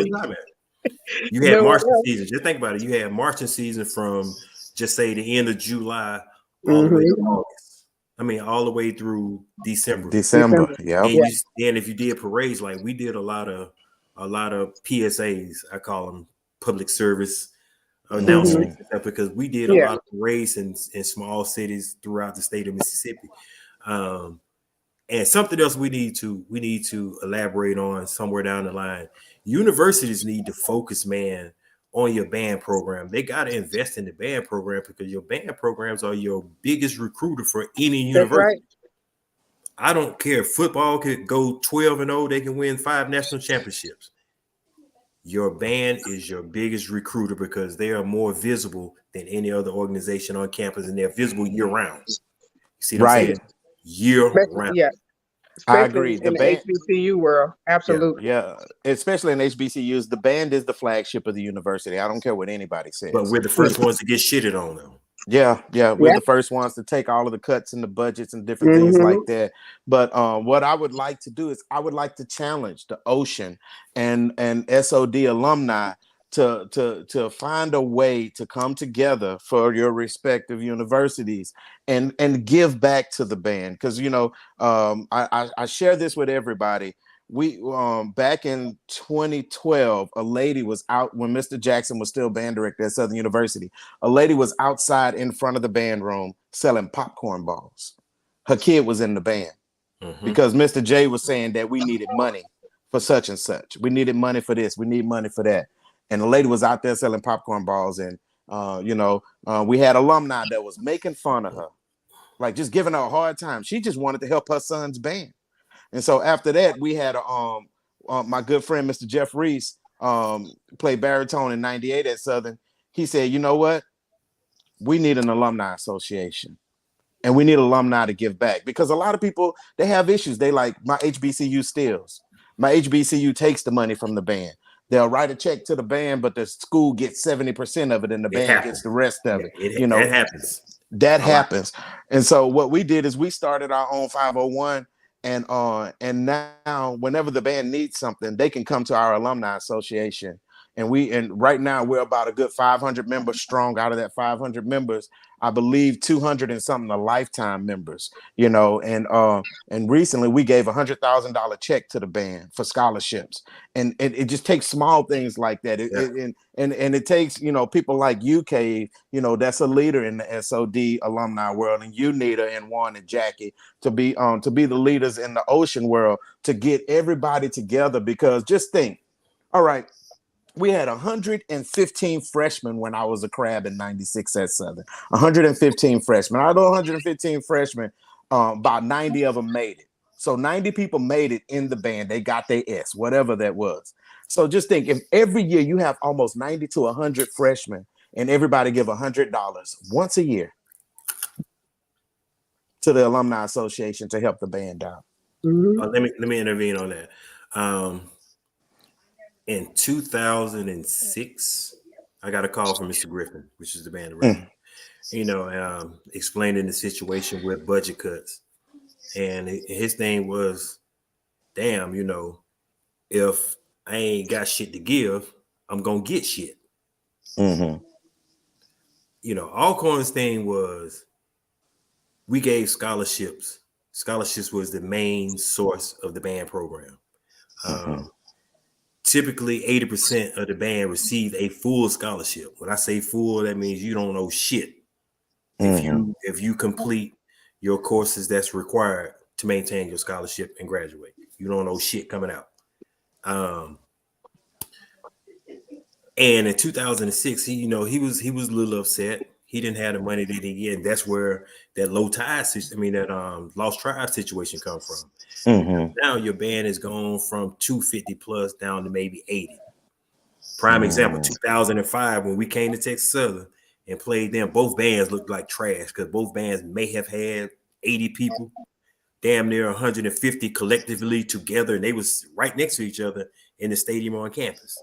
You had marching season. Just think about it. You had marching season from just say the end of July all the way to August. I mean, all the way through December. Yeah. And if you did parades, like we did a lot of PSAs, I call them public service announcements, because we did a lot of parades in small cities throughout the state of Mississippi. And something else we need to elaborate on somewhere down the line. Universities need to focus, man, on your band program. They got to invest in the band program because your band programs are your biggest recruiter for any university. I don't care if football could go 12-0, they can win 5 national championships. Your band is your biggest recruiter because they are more visible than any other organization on campus, and they're visible year round. You see what I'm saying? Year round. Yeah. I especially agree. The in the band, HBCU world. Yeah. Absolutely. yeah, especially in HBCUs, the band is the flagship of the university. I don't care what anybody But says. we're the first ones to get shitted on them. Yeah, yeah, we're Yeah. the first ones to take all of the cuts and the budgets and different things Hmm. like that. But what I would like to do is I would like to challenge the Ocean and SOD alumni to find a way to come together for your respective universities and give back to the band, because I share this with everybody. We back in 2012, a lady was out when Mr. Jackson was still band director at Southern University. A lady was outside in front of the band room selling popcorn balls. Her kid was in the band because Mr. J was saying that we needed money for such and such. We needed money for this. We need money for that. And the lady was out there selling popcorn balls. And, we had alumni that was making fun of her, like just giving her a hard time. She just wanted to help her son's band. And so after that, we had my good friend, Mr. Jeff Reese, played baritone in '98 at Southern. He said, you know what? We need an alumni association and we need alumni to give back, because a lot of people, they have issues. They like, my HBCU steals. My HBCU takes the money from the band. They'll write a check to the band, but the school gets 70% of it and the band gets the rest of it. That happens. That happens. And so what we did is we started our own 501, and now whenever the band needs something, they can come to our alumni association. And right now we're about a good 500 members strong. Out of that 500 members, I believe 200 and something are lifetime members, and recently we gave $100,000 check to the band for scholarships. And it just takes small things like that. And it takes, people like you, Cave, that's a leader in the SOD alumni world, and you, Nita, and Juan and Jackie, to be the leaders in the Ocean world, to get everybody together. Because just think, all right, we had 115 freshmen when I was a crab in '96 at Southern. 115 freshmen. Out of those 115 freshmen, about 90 of them made it. So 90 people made it in the band. They got their S, whatever that was. So just think, if every year you have almost 90 to 100 freshmen and everybody give $100 once a year to the Alumni Association to help the band out. Let me intervene on that. In 2006, I got a call from Mr. Griffin, which is the band director, explaining the situation with budget cuts. And his thing was, damn, if I ain't got shit to give, I'm going to get shit. Alcorn's thing was, we gave scholarships. Scholarships was the main source of the band program. Typically 80% of the band received a full scholarship. When I say full, that means you don't know shit. If you complete your courses that's required to maintain your scholarship and graduate, you don't know shit coming out. And in 2006, he was a little upset. He didn't have the money that he get. That's where that lost tribe situation come from. Now your band is gone from 250 plus down to maybe 80. Prime example, 2005, when we came to Texas Southern and played them, both bands looked like trash, because both bands may have had 80 people, damn near 150 collectively together, and they was right next to each other in the stadium on campus.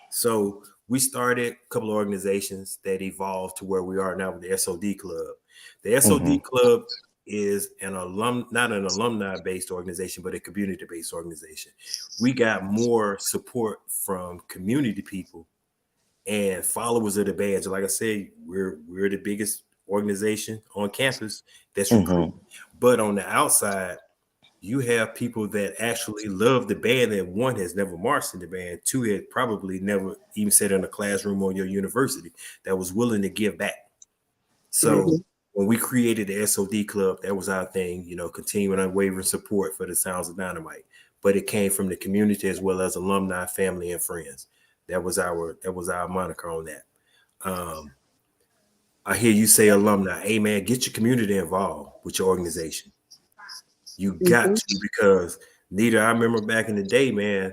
So we started a couple of organizations that evolved to where we are now with the SOD Club. The SOD Club is not an alumni-based organization, but a community-based organization. We got more support from community people and followers of the band. So like I said, we're the biggest organization on campus that's recruiting. But on the outside, you have people that actually love the band, that one has never marched in the band, two had probably never even sat in a classroom on your university, that was willing to give back. So when we created the SOD Club, that was our thing, continuing unwavering support for the sounds of Dynamite. But it came from the community as well as alumni, family, and friends. That was our moniker on that. I hear you say alumni. Hey man, get your community involved with your organization. You got to, because Nita, I remember back in the day, man,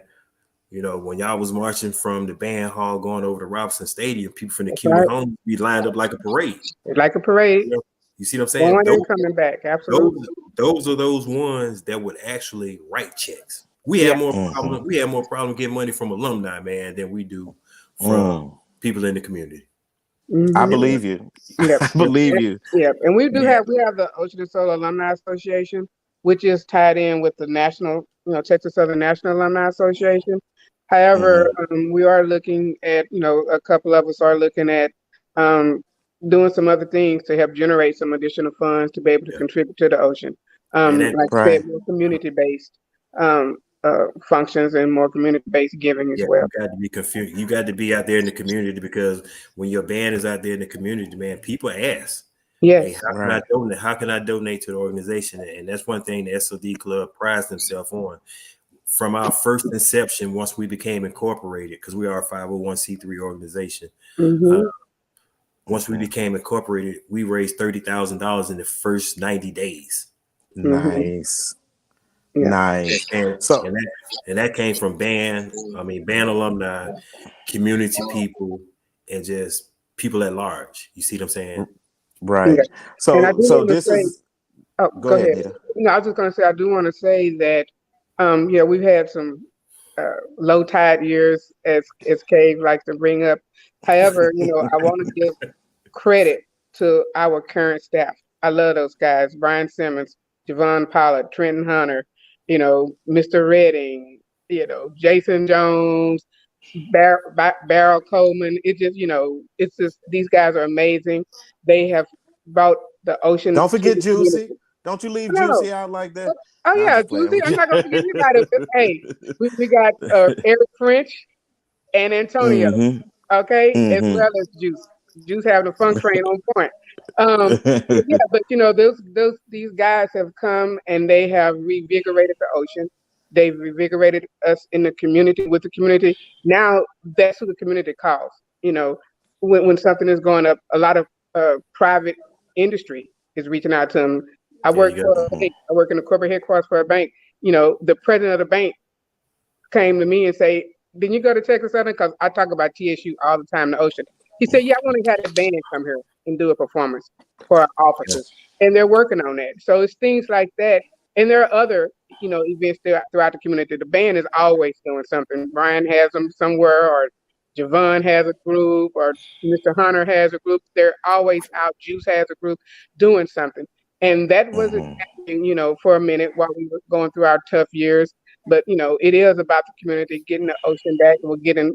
when y'all was marching from the band hall going over to Robinson Stadium, people from the community home be lined up like a parade. Like a parade. You see what I'm saying? Going and coming back, absolutely. those are those ones that would actually write checks. We have more problem. We have more problem getting money from alumni, man, than we do from people in the community. I believe you. Yep. I believe you. Yep. And we have the Ocean and Soul Alumni Association, which is tied in with the national, Texas Southern National Alumni Association. However, we are looking at, a couple of us are looking at doing some other things to help generate some additional funds to be able to contribute to the Ocean. Like I said, more community-based functions and more community-based giving as well. You got to be confused. You got to be out there in the community, because when your band is out there in the community, man, people ask, yes, hey, how can I donate? How can I donate to the organization? And that's one thing the SOD Club prides themselves on. From our first inception, once we became incorporated, because we are a 501c3 organization, once we became incorporated, we raised $30,000 in the first 90 days. Nice. Yeah. Nice. And that came from band alumni, community people, and just people at large. You see what I'm saying? Right. Yeah. So this is. Oh, go ahead. Nita. No, I was just going to say, I do want to say that, we've had some low tide years, as Cave likes to bring up. However, I want to give credit to our current staff. I love those guys: Brian Simmons, Javon Pollard, Trenton Hunter, Mr. Redding, Jason Jones, Barrel Coleman. It's just, these guys are amazing. They have brought the Ocean. Don't forget Juicy. Don't you leave Juicy out like that. Oh yeah, Juicy. I'm not gonna forget anybody. Hey, we got Eric French and Antonio. Okay, as well as Juice. Juice having a funk train on point. But these guys have come and they have revigorated the Ocean. They've revigorated us in the community, with the community. Now that's who the community calls. When something is going up, a lot of private industry is reaching out to them. I work in the corporate headquarters for a bank. The president of the bank came to me and say, "Didn't you go to Texas Southern?" Because I talk about TSU all the time, the Ocean. He said, "Yeah, I want to have a band come here and do a performance for our officers," and they're working on that. So it's things like that, and there are other, events throughout the community. The band is always doing something. Brian has them somewhere, or Javon has a group, or Mr. Hunter has a group. They're always out. Juice has a group doing something, and that wasn't happening, for a minute while we were going through our tough years. But it is about the community getting the Ocean back, and we're getting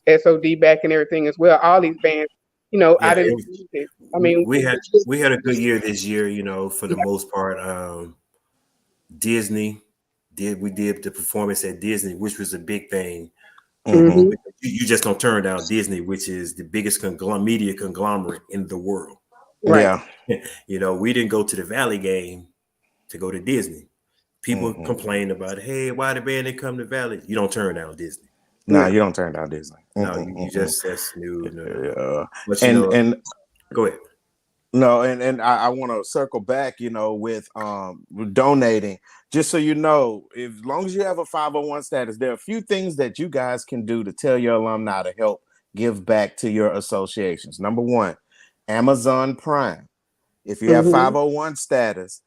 SOD back and everything as well. All these bands, out in the community. I mean, we had a good year this year, for the most part. Disney we did the performance at Disney, which was a big thing. You just don't turn down Disney, which is the biggest media conglomerate in the world. Right. Yeah. We didn't go to the Valley game to go to Disney. People complain about, hey, why the band didn't come to Valley? You don't turn down Disney. No, you don't turn down Disney. No, you just, that's new. But, and go ahead. No, and I want to circle back, with donating. Just so you know, as long as you have a 501 status, there are a few things that you guys can do to tell your alumni to help give back to your associations. Number one, Amazon Prime. If you have 501 status,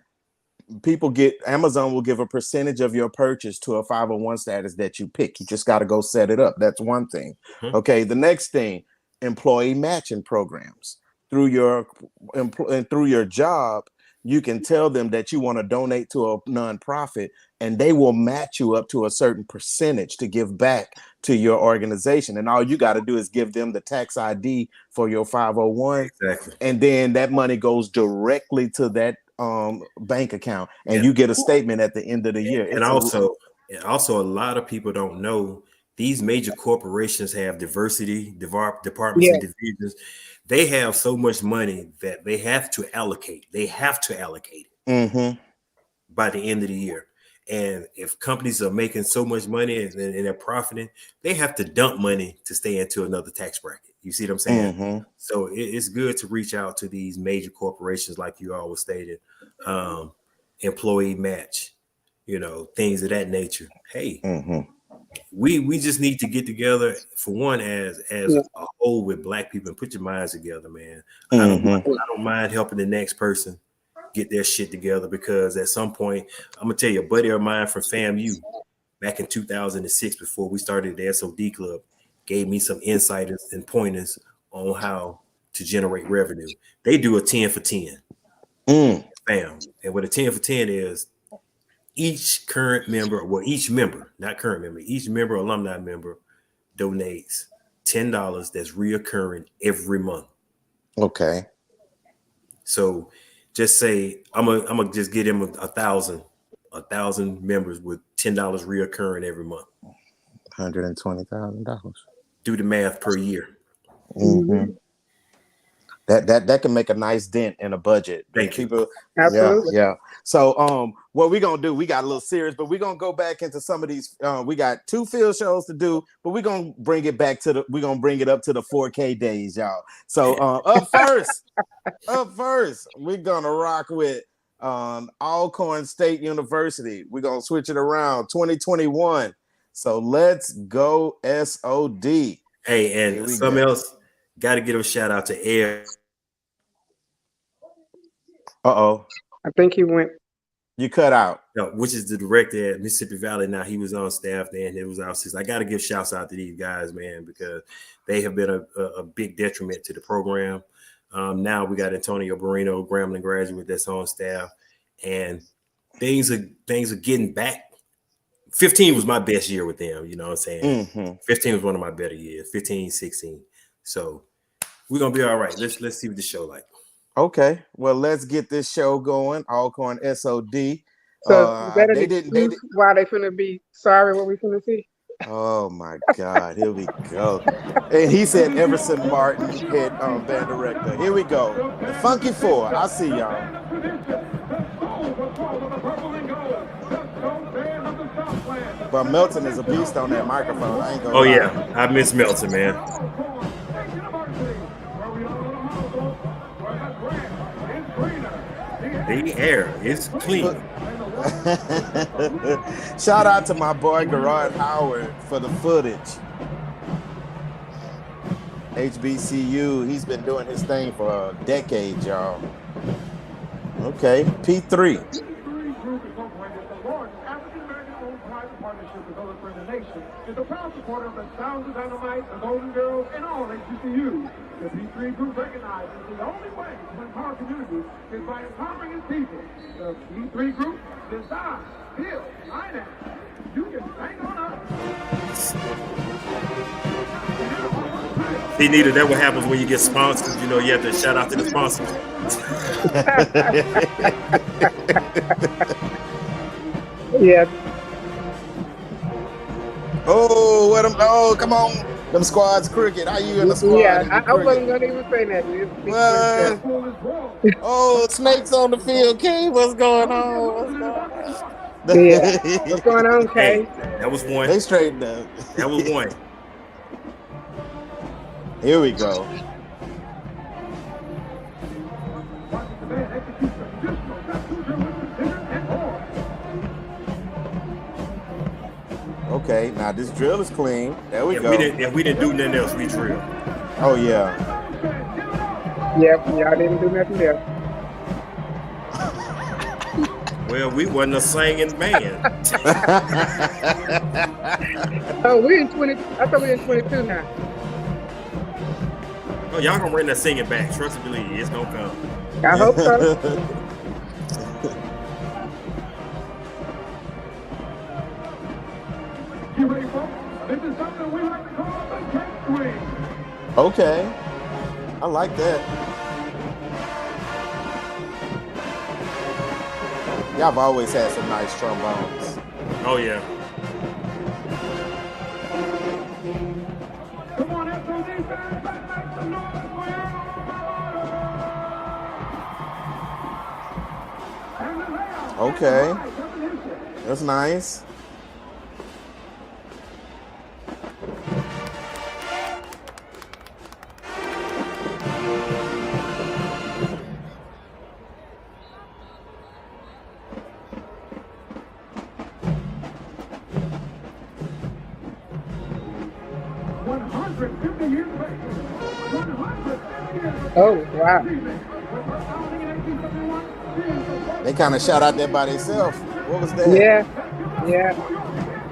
Amazon will give a percentage of your purchase to a 501 status that you pick. You just got to go set it up. That's one thing. Okay, the next thing, employee matching programs. Through your job, you can tell them that you want to donate to a nonprofit, and they will match you up to a certain percentage to give back to your organization. And all you got to do is give them the tax ID for your 501, and then that money goes directly to that bank account, and you get a statement at the end of the year. And also a lot of people don't know these major corporations have diversity departments and divisions. They have so much money that they have to allocate. They have to allocate it by the end of the year. And if companies are making so much money and they're profiting, they have to dump money to stay into another tax bracket. You see what I'm saying? So it's good to reach out to these major corporations, like you always stated, employee match, things of that nature. Hey, we just need to get together, for one, as a whole with Black people, and put your minds together, man. I don't mind helping the next person, get their shit together, because at some point, I'm gonna tell you, a buddy of mine from FAMU back in 2006, before we started the SOD Club, gave me some insights and pointers on how to generate revenue. They do a 10 for 10. Bam. And what a 10 for 10 is, each current member, well, each member, not current member, each member, alumni member donates $10 that's reoccurring every month. Okay. So just say I'm gonna just get him a thousand members with $10 reoccurring every month. $120,000. Do the math per year. Mm-hmm. That can make a nice dent in a budget. Thank you. Absolutely. Yeah. So what we're gonna do, we got a little serious, but we're gonna go back into some of these. We got 2 field shows to do, but we're gonna bring it up to the 4K days, y'all. So up first, we're gonna rock with Alcorn State University. We're gonna switch it around 2021. So let's go SOD. Hey, and something else, got to give a shout out to Air. Uh-oh. I think he went. You cut out. No, which is the director at Mississippi Valley now. He was on staff there, and it was out. I got to give shouts out to these guys, man, because they have been a big detriment to the program. Now we got Antonio Barrino, Grambling graduate, that's on staff, and things are getting back. 15 was my best year with them, you know what I'm saying? Mm-hmm. 15 was one of my better years, 15, 16. So we're going to be all right. Let's see what the show like. Okay. Well, let's get this show going. Alcorn SOD. So why they finna be sorry what we finna see? Oh my God, here we go. And he said Everson Martin, head band director. Here we go. The Funky Four. I see y'all. But Melton is a beast on that microphone. I ain't gonna lie. Yeah, I miss Melton, man. The air is clean. Shout out to my boy Gerard Howard for the footage. HBCU, he's been doing his thing for a decade, y'all. Okay, P3. Is a proud supporter of the Sounds of Dynamite, the Golden Girls, and all HBCUs. The P3 Group recognizes the only way to empower communities is by empowering its people. The P3 Group, design, build, finance. You can hang on up. See, Nita, that's what happens when you get sponsors. You know, you have to shout out to the sponsors. Yeah. Oh, what them? Oh, come on. Them squads crooked. Are you in the squad? Yeah, I wasn't gonna even say that. Oh, snakes on the field. Kay, what's going on? Yeah. What's going on, Kay? Hey, that was one. They straightened up. That was one. Here we go. Okay, now this drill is clean. There we go. We didn't do nothing else. We drilled. Oh yeah. Yep, y'all didn't do nothing there. Well, we wasn't a singing band. Oh, we're in 20. I thought we were in 22 now. Oh, y'all gonna bring that singing back. Trust and believe, it's gonna come. I hope so. Okay, I like that. Y'all have always had some nice trombones. Oh yeah. Okay, that's nice. Oh, wow. They kind of shot out there by themselves. What was that? Yeah, yeah.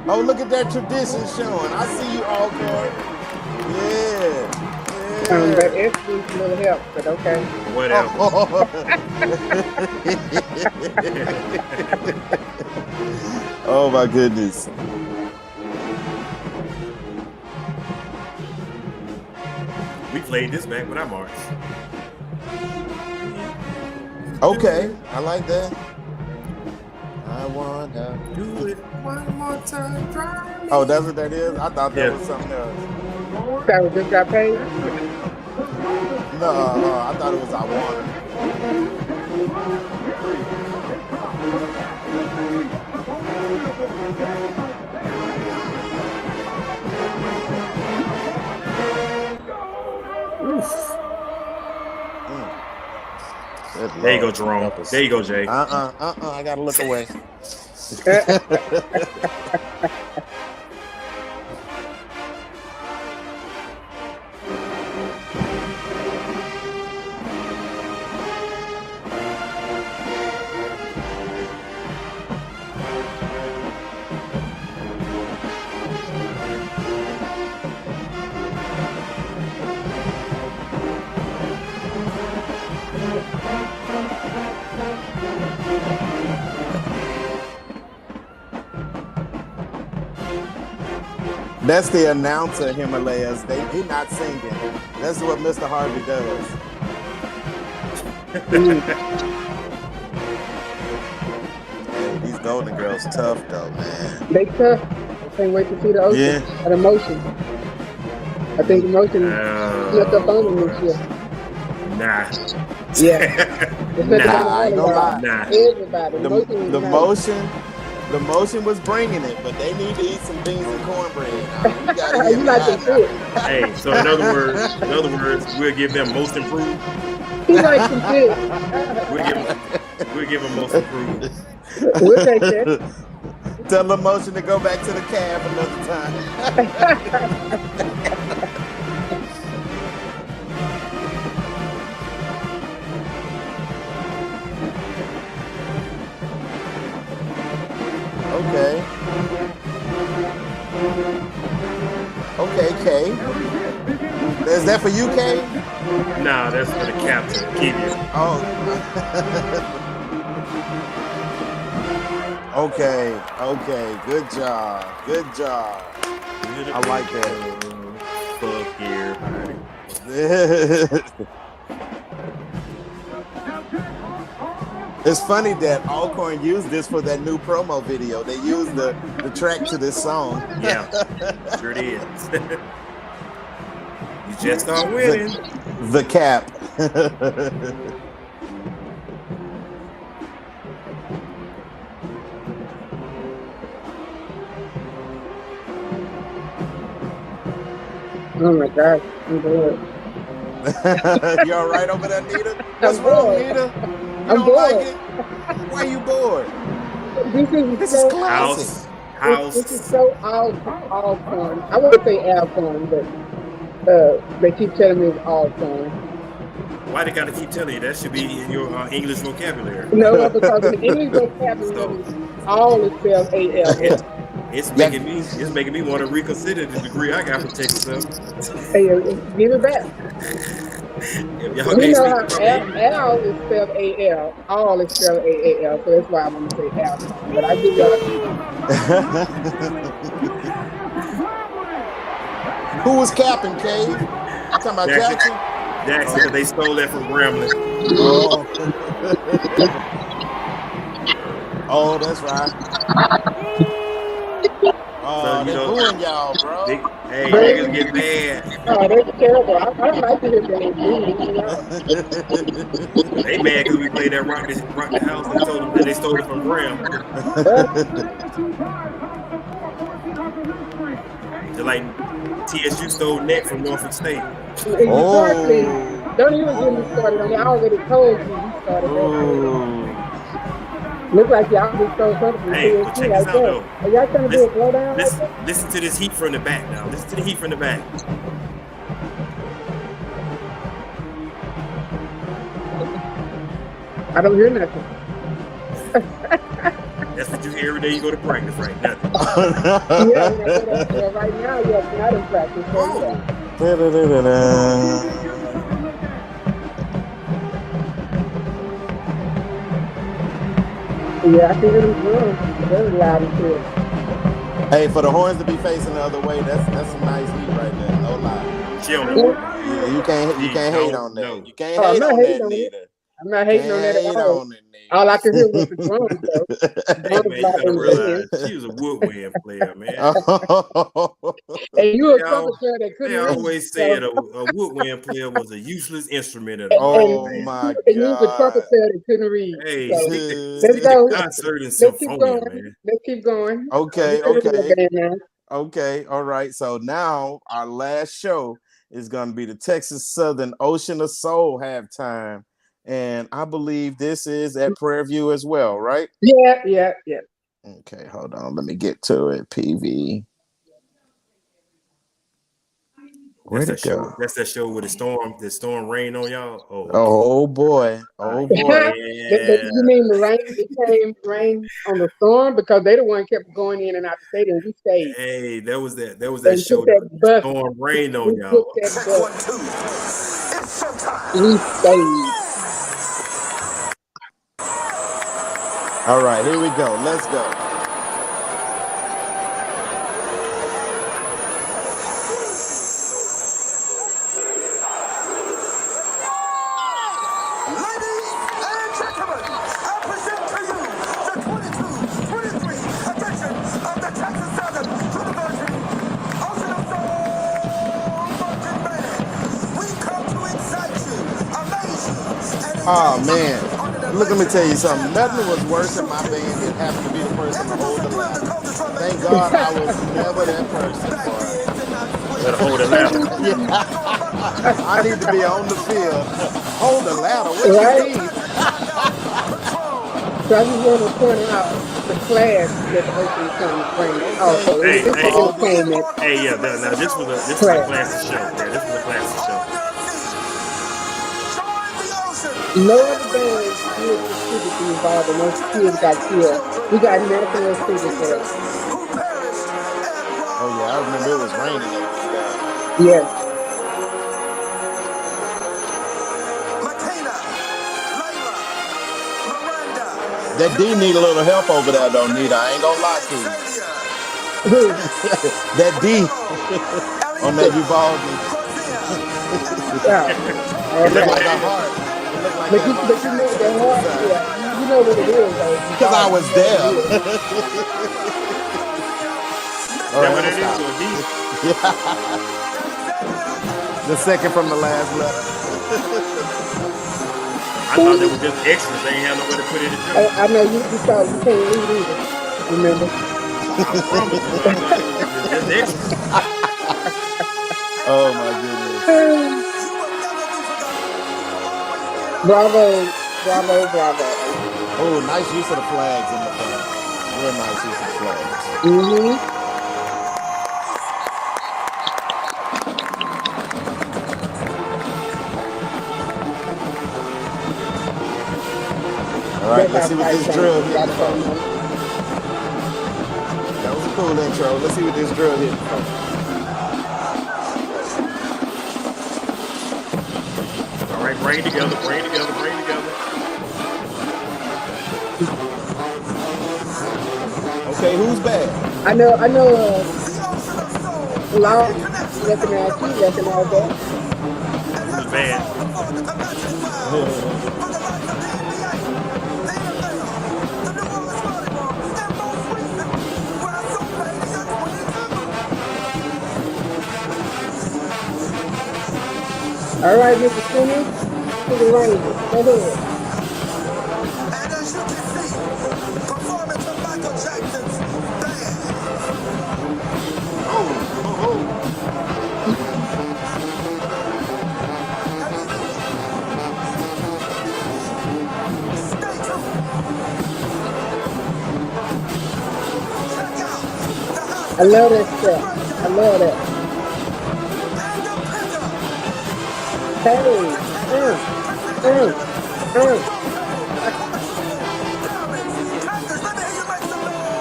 Oh, look at that tradition showing. I see you, Alcorn. Yeah. But it needs a little help, but okay. Whatever. Oh my goodness. We played this back when I marched. Okay, I like that. I wanna Do it one more time. Drive me. Oh, that's what that is? I thought that Yeah. was something else. That was just got paid. No, I thought it was I wanna. There you go, Jerome. There you go, Jay. I gotta look away. That's the announcer, Himalayas. He not singing. That's what Mr. Harvey does. Hey, these Golden Girls tough though, man. They tough. I can't wait to see the ocean. Yeah. And emotion. I think emotion snuck up on them this year. Nah. Yeah. Nah, I ain't gonna lie. Nah. Everybody. Emotion was nice. The motion was bringing it, but they need to eat some beans and cornbread. You gotta You get like behind some fish. Hey, so in other words, we'll give them most improved. He likes some fish. We'll give them most improved. We'll take that. Tell the motion to go back to the cab another time. Okay. Okay, Kay. Is that for you, Kay? Nah, that's for the captain. Keep it. Oh. Okay. Good job. I like that. Fuck everybody. It's funny that Alcorn used this for that new promo video. They used the track to this song. Yeah, sure it is. You just start winning. The cap. Oh my gosh, I'm good. You all right over there, Nita? What's I'm wrong, bored. Nita? You I'm don't bored. like it? Why you bored? This is so classic. This is so Alcorn. I wouldn't say Alcorn, but they keep telling me it's Alcorn. Why they gotta keep telling you? That should be in your English vocabulary. No, because in English vocabulary, all is spelled A-L. It's making me want to reconsider the degree I got from Texas. Hey, give it back. If y'all You know how can't speak Al is spelled A-L. All is spelled A-A-L. So that's why I'm going to say Alcorn. But I give y'all. Who was capping, Cave? You talking about Jackson? Jackson, they stole that from Gremlin. Oh. Oh, that's right. Oh, So, they're booing y'all, bro. Hey, niggas get mad. Oh, that's terrible. I like to hear that. They mad because we played that rock the house and told them that they stole it from Graham. Just like TSU stole net from Norfolk State. Exactly. Don't even get me started on it. I already told you started that. Look like y'all just stole something from Hey, TSU but check like this out that. though. Are y'all trying to do a blowdown? Listen to this heat from the back now. Listen to the heat from the back. I don't hear nothing. That's what you hear every day you go to practice, right? Nothing. Yeah, when I go to, well, right now, yes, not in practice. So yeah. Yeah, I can hear them drums very loud and clear. Hey, for the horns to be facing the other way, that's some nice heat right there. No lie. Chill. Yeah, you can't hate on that. No. You can't I'm hate not on hating that on it. neither. I'm not hating on that at all. All I could hear was the drums, though. Hey, man, you gotta realize she was a woodwind player, man. And you a trumpet player that couldn't They read. always said a woodwind player was a useless instrument at Oh man. my And you was a trumpet God. player that couldn't read. Hey, So, stick go. the concert in let's keep symphonia, going. man. Let's keep going. Okay, We're gonna do a band now. okay, all right. So now our last show is gonna be the Texas Southern Ocean of Soul halftime. And I believe this is at Prairie View as well, right? Yeah. Okay, hold on. Let me get to it. PV. Where'd it go? That's that show with the storm rain on y'all. Oh, okay. Oh boy. Oh boy. Yeah. You mean the rain? It came rain on the storm because they the one kept going in and out the stadium. We stayed. Hey, that was that And show that bus. storm rain on We y'all. took that bus. We stayed. All right, here we go. Let's go. Oh man, look, let me tell you something. Nothing was worse in my band than having to be the person to hold the ladder. Thank God I was never that person, boy. Better hold the ladder. I need to be on the field. Hold the ladder. What Right? you mean? So I just want to point out the class that the Ocean Sun brings. Also, Hey, yeah. Now this was a classy show. Yeah, this was a classy show. No other band did the students involved and those kids got killed. We got medical students there. Oh yeah, I remember it was raining at this guy. Yes. That D need a little help over there, though, Nita. I ain't gonna lie to you. That D on that Uvalde. It looked like a heart. But you know the heart, you know what it is, though. Because I was there. All right, I'm the second from the last letter. I thought they were just extras. They ain't have nowhere to put it in. I know you thought you can't read either. Remember? Just extras. Oh my goodness. Bravo. Oh, nice use of the flags in the front. Real nice use of the flags. Mm-hmm. All right, let's see what this drill hitting for. That was a cool intro. Let's see what this drill hitting for. All right, bring together. Okay, who's bad? I know, Law recognize that. Who's bad? All right, Mr. Simmons, to the Rangers. Go ahead. And as you can see, performance of Michael Jackson's band. Stay tuned. Check out the house. I love that stuff. I love that. Hey,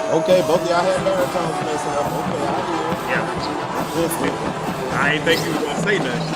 Okay, both of y'all had baritones messing up. Okay, I Yeah. hear. I ain't think you was gonna say nothing.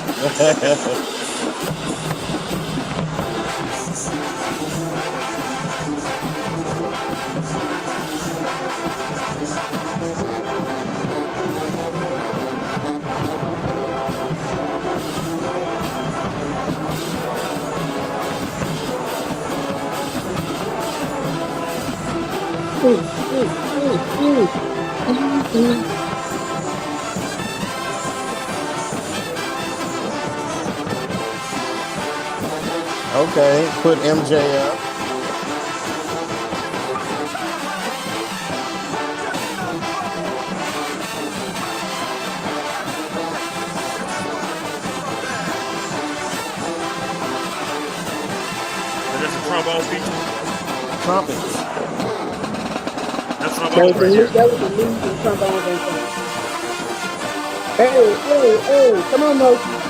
Okay, put MJ up. So that's a trombone feature. Trumpets. That's That trombone was the right lead, there. that was the lead and trombones and trumpets. Hey, come on, Motion.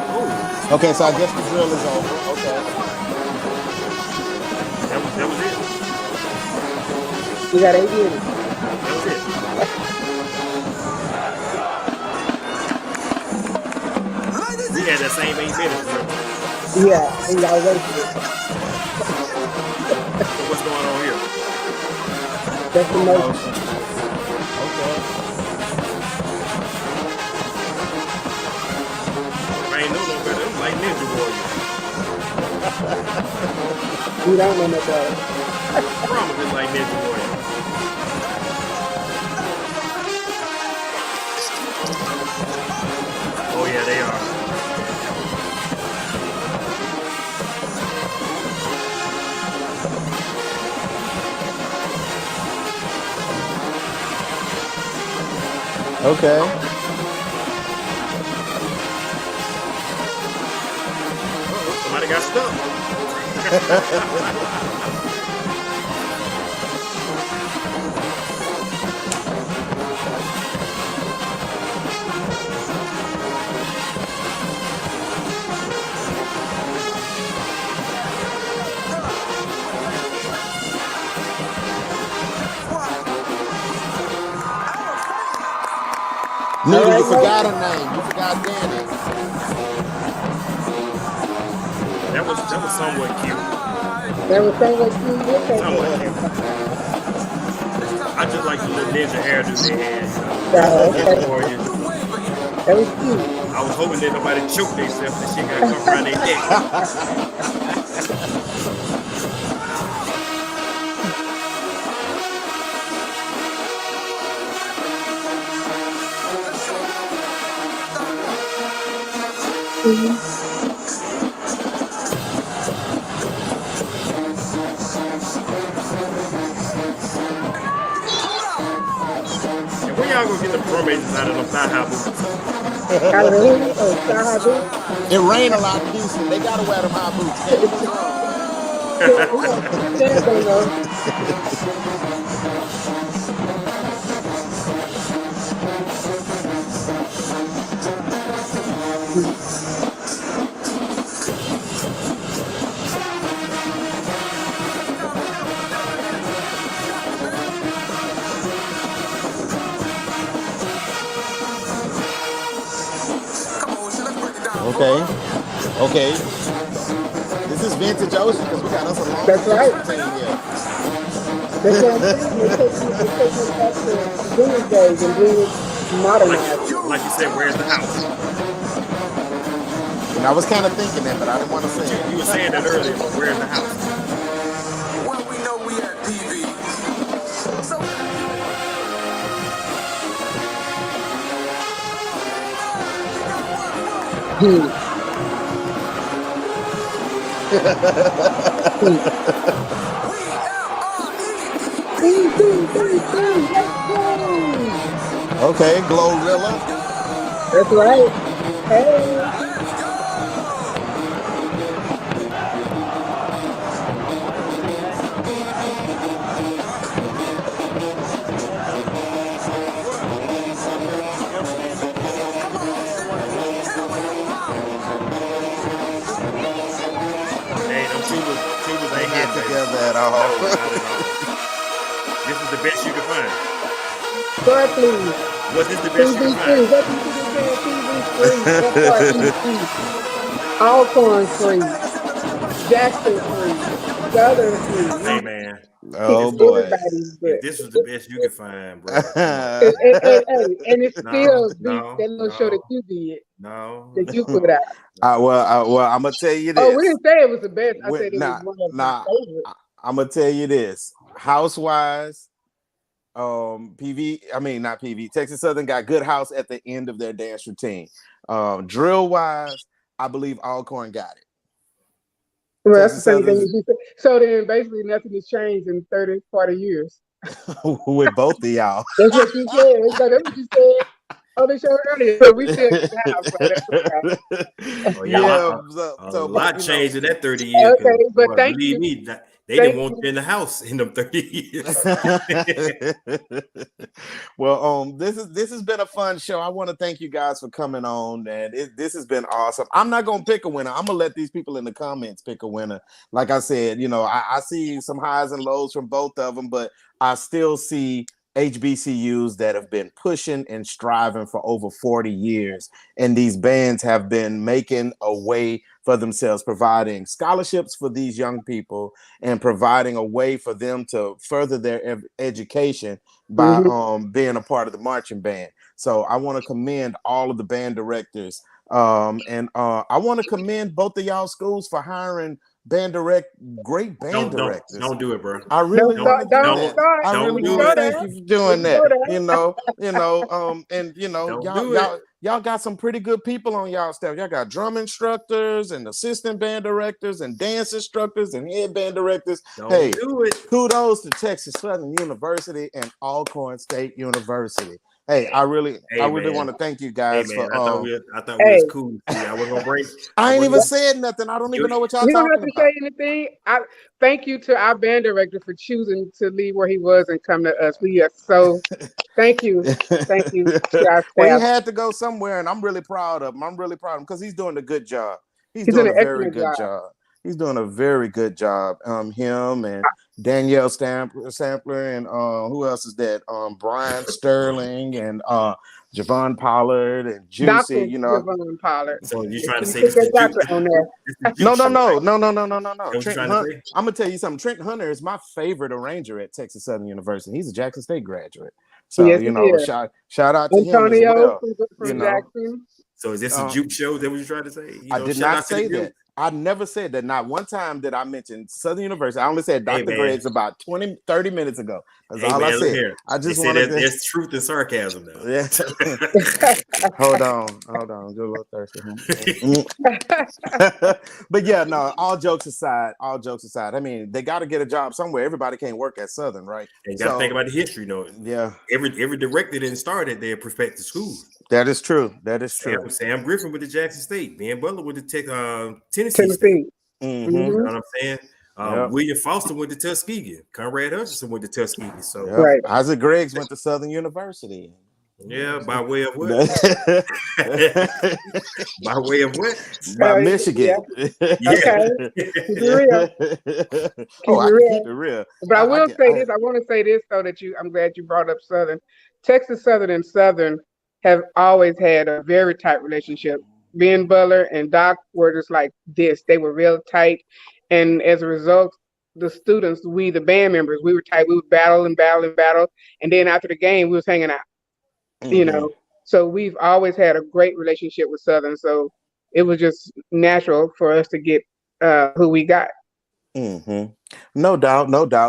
Oh, Okay, so I guess the drill is over. Okay. that was it. You got 8 minutes. That was it. We had that same 8 minutes, remember? Yeah, and y'all wasted it. So what's going on here? That's the motion. Motion. Okay. If I ain't know no better, I'm like Ninja Warrior. You don't know no better. I promise it's like Ninja Warrior. Oh yeah, they are. Okay. Uh-oh, somebody got stuck. Nita, All right, you forgot Motion. her name. You forgot Danny. That was somewhat cute. That was somewhat cute. Okay. Somewhat cute. I just like the little ninja hairdo they had, you know. Oh, Ninja okay. Warrior. That was cute. I was hoping that nobody choke themselves. That shit got come around their neck. And when y'all gonna get the drum agents out of them thigh-high boots? Out of the hood. Oh, Star High Boots. It rained a lot in Houston. They gotta wear them high boots. Can't get no Chance don't know. Okay. Okay. This is vintage Ocean because we got us a long That's right. team here. That's what I'm saying. They're taking it back to Venus days and bringing it modernized. Like you said, where's the house? And I was kind of thinking that, but I didn't want to say it. You were saying that earlier, but where's the house? Well, we know we at PV. So Okay, Glorilla. That's right. Hey. Hey, them best you can find? Go ahead, please. What is the best you can TV3. find? What you think TV3? FREC. Alcorn free. Jackson free. Southern Hey free. man, Oh boy. Everybody's if good. this was the best you could find, bro, come on. And it No, still beat that no, little show that no, you did, no, that you put no, out. Well, I'm gonna tell you Oh, we this. didn't say it was the best. I said it was Nah, one of my nah. favorites. I'm gonna tell you this. Housewise, PV. I mean, not PV. Texas Southern got good house at the end of their dance routine. Drill wise, I believe Alcorn got it. Well, that's the Texas same thing Southern's as you said. So then basically nothing has changed in 30, 40 years. with both of y'all. That's what you said. So that's what you said on the show earlier. So we still got the house, so that's okay. Oh yeah, Yeah. a So, but lot you know. changed in that 30 years. Cause Okay, but boy, thank believe you. me, they Thank didn't want you. you in the house in them 30 years. Well, this has been a fun show. I want to thank you guys for coming on, and this has been awesome. I'm not gonna pick a winner. I'm gonna let these people in the comments pick a winner. Like I said, you know, I see some highs and lows from both of them, but I still see HBCUs that have been pushing and striving for over 40 years, and these bands have been making a way for themselves, providing scholarships for these young people and providing a way for them to further their education by being a part of the marching band. So I want to commend all of the band directors, and I want to commend both of y'all schools for hiring great band directors. Don't do it, bro. I really want to do Don't that. start. I Don't really do want to it. thank you for doing that. Go there. And Don't do it. y'all got some pretty good people on y'all staff. Y'all got drum instructors and assistant band directors and dance instructors and head band directors. Don't do it. Kudos to Texas Southern University and Alcorn State University. Hey, I really want to thank you guys Hey man, for. I thought we was cool. See, I wasn't gonna break. I ain't even said nothing. I don't even know what y'all You don't talking have to about. say anything. I thank you to our band director for choosing to leave where he was and come to us. We are so thank you to our Well, he staff. had to go somewhere, and I'm really proud of him. I'm really proud of him because he's doing a good job. He's He's doing doing a an very excellent good job. job. He's doing a very good job. Him and Danielle Sampler and who else is that? Brian Sterling and Javon Pollard and Juicy. Dr. You know. Javon Pollard. So you're trying to You say put this is that doctor on there. No. What you Trenton trying to Hunt. say? I'm gonna tell you something. Trenton Hunter is my favorite arranger at Texas Southern University. He's a Jackson State graduate. So, Yes, you he know, is. shout out to him as Antonio well. from You know, Jackson. So is this a juke show? Is that what you're trying to say? I did shout not out to the say that. I never said that. Not one time did I mention Southern University. I only said Hey, Dr. man. Greg's about 30 minutes ago. That's Hey all man, I look said. here. I just They say wanted that to. there's truth and sarcasm now. Yeah. Hold on. Get a little thirsty. But yeah, no, all jokes aside. I mean, they got to get a job somewhere. Everybody can't work at Southern, right? You got to think about the history, Yeah. Every director didn't start at their prospective school. That is true. Sam Griffin with the Jackson State, Ben Butler with the Tennessee State. Tennessee. Mm-hmm. You know what I'm saying? Yep. William Foster went to Tuskegee. Conrad Hutchinson went to Tuskegee. So Yep. Right. Isaac Greggs went to Southern University. Yeah, by way of what? By way of what? By Michigan. Yeah. Okay. Keep it real. I can keep it real. But I want to say this so that I'm glad you brought up Southern. Texas Southern and Southern have always had a very tight relationship. Ben Butler and Doc were just like this. They were real tight. And as a result, the students, the band members, we were tight. We would battle. And then after the game, we was hanging out. Mm-hmm. So we've always had a great relationship with Southern. So it was just natural for us to get who we got. Mm-hmm. No doubt.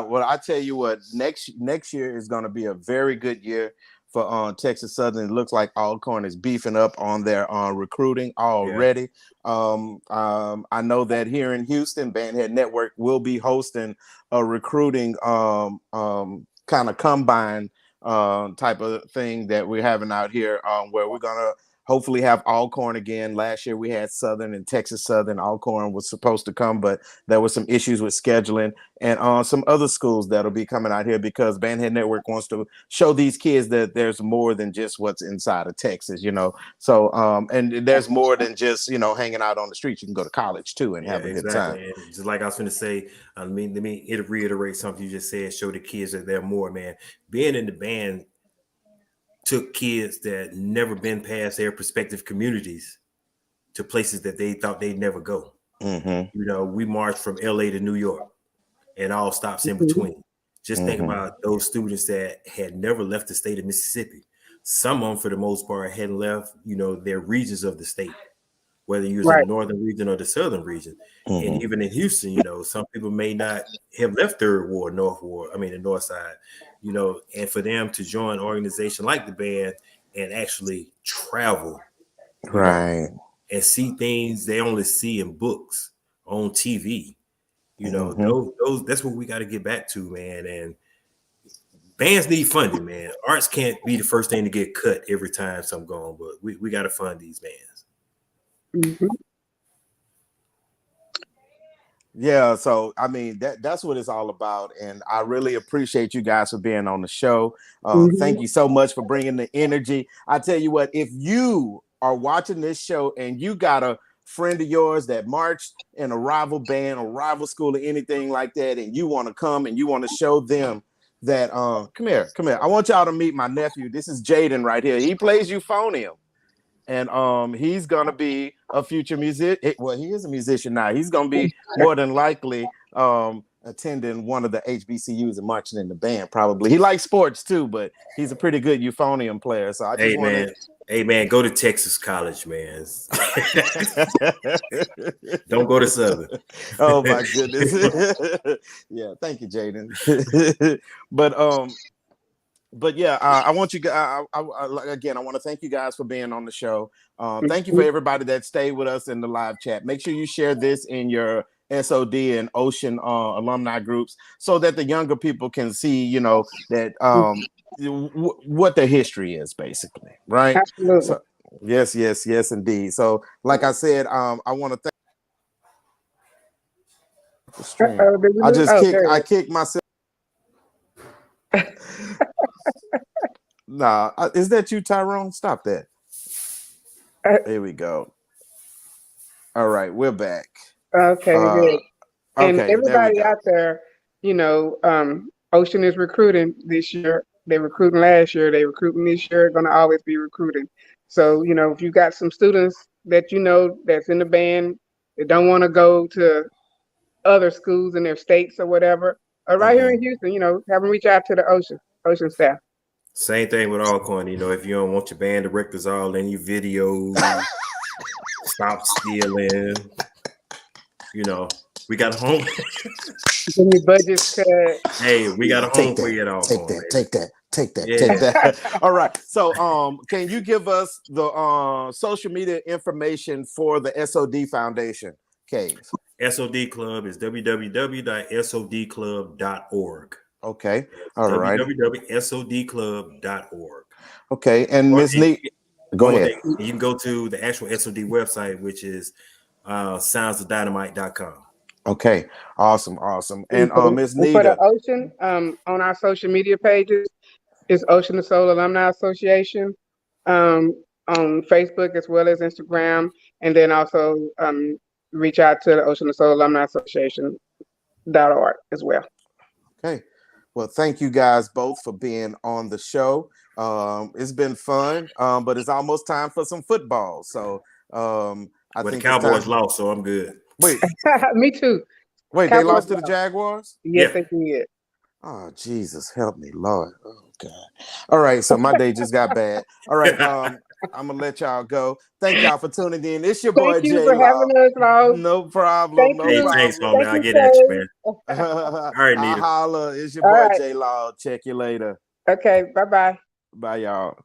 Well, I tell you what, next year is going to be a very good year for Texas Southern. It looks like Alcorn is beefing up on their recruiting already. Yeah. I know that here in Houston, Bandhead Network will be hosting a recruiting kind of combine type of thing that we're having out here, where we're gonna hopefully have Alcorn again. Last year we had Southern and Texas Southern. Alcorn was supposed to come, but there were some issues with scheduling, and some other schools that'll be coming out here because Bandhead Network wants to show these kids that there's more than just what's inside of Texas, you know. So and there's more than just, you know, hanging out on the streets. You can go to college too and have a good time. And just like I was going to say, let me reiterate something you just said. Show the kids that they're more, man. Being in the band took kids that never been past their respective communities to places that they thought they'd never go. You know, we marched from LA to New York and all stops in between. Just think about those students that had never left the state of Mississippi. Some of them, for the most part, hadn't left, you know, their regions of the state, whether you was in the northern region or the southern region. And even in Houston, you know, some people may not have left Third Ward, the north side, you know, and for them to join an organization like the band and actually travel, Right. know, and see things they only see in books, on TV, you know, those that's what we got to get back to, man. And bands need funding, man. Arts can't be the first thing to get cut every time something going, but we got to fund these bands. Yeah, so I mean that's what it's all about, and I really appreciate you guys for being on the show. Thank you so much for bringing the energy. I tell you what, if you are watching this show and you got a friend of yours that marched in a rival band or rival school or anything like that, and you want to come and you want to show them that, come here. I want y'all to meet my nephew. This is Jaden right here. He plays euphonium. And he's gonna be a future musician. Well, he is a musician now. He's gonna be more than likely attending one of the HBCUs and marching in the band. Probably he likes sports too, but he's a pretty good euphonium player. So I just hey man, go to Texas College, man. Don't go to Southern. Oh my goodness. Yeah, thank you, Jaden. But yeah, I want you guys. Again, I want to thank you guys for being on the show. Thank you for everybody that stayed with us in the live chat. Make sure you share this in your SOD and Ocean alumni groups so that the younger people can see, you know, that what the history is, basically, right? Absolutely. So, yes, indeed. So, like I said, I want to thank the stream. I kicked myself. Nah, is that you, Tyrone? Stop that. There we go. All right, we're back. Okay, good. And everybody out there, you know, Ocean is recruiting this year. They recruiting last year. They recruiting this year. Going to always be recruiting. So, you know, if you got some students that you know that's in the band that don't want to go to other schools in their states or whatever, right here in Houston, you know, have them reach out to the Ocean staff. Same thing with Alcorn, you know, if you don't want your band directors all in your videos, stop stealing. You know, we got a home. Give me budgets cut. Hey, we got a home for you at all. Take that. All right. So can you give us the social media information for the SOD Foundation, Cave? SOD Club is www.sodclub.org. Okay. All right. www.sodclub.org. Okay. And Ms. Neat, go ahead. You can go to the actual SOD website, which is soundsofdynamite.com. Okay. Awesome. And Ms. Nita. For the Ocean, on our social media pages, is Ocean of Soul Alumni Association on Facebook as well as Instagram. And then also reach out to the Ocean of Soul Alumni Association.org as well. Okay. Well, thank you guys both for being on the show. It's been fun, but it's almost time for some football. So I think the Cowboys lost, so I'm good. Wait. Me too. Wait, Cowboys they lost to the Jaguars? Yes, they did. Oh, Jesus, help me, Lord. Oh, God. All right, so my day just got bad. All right, I'm going to let y'all go. Thank y'all for tuning in. It's your boy, Jay. Thank you for having us, Law. No problem. Thanks, man. I'll get at you, man. All right, Nita. Holla. It's your boy, J Law. Check you later. Okay, bye-bye. Bye, y'all.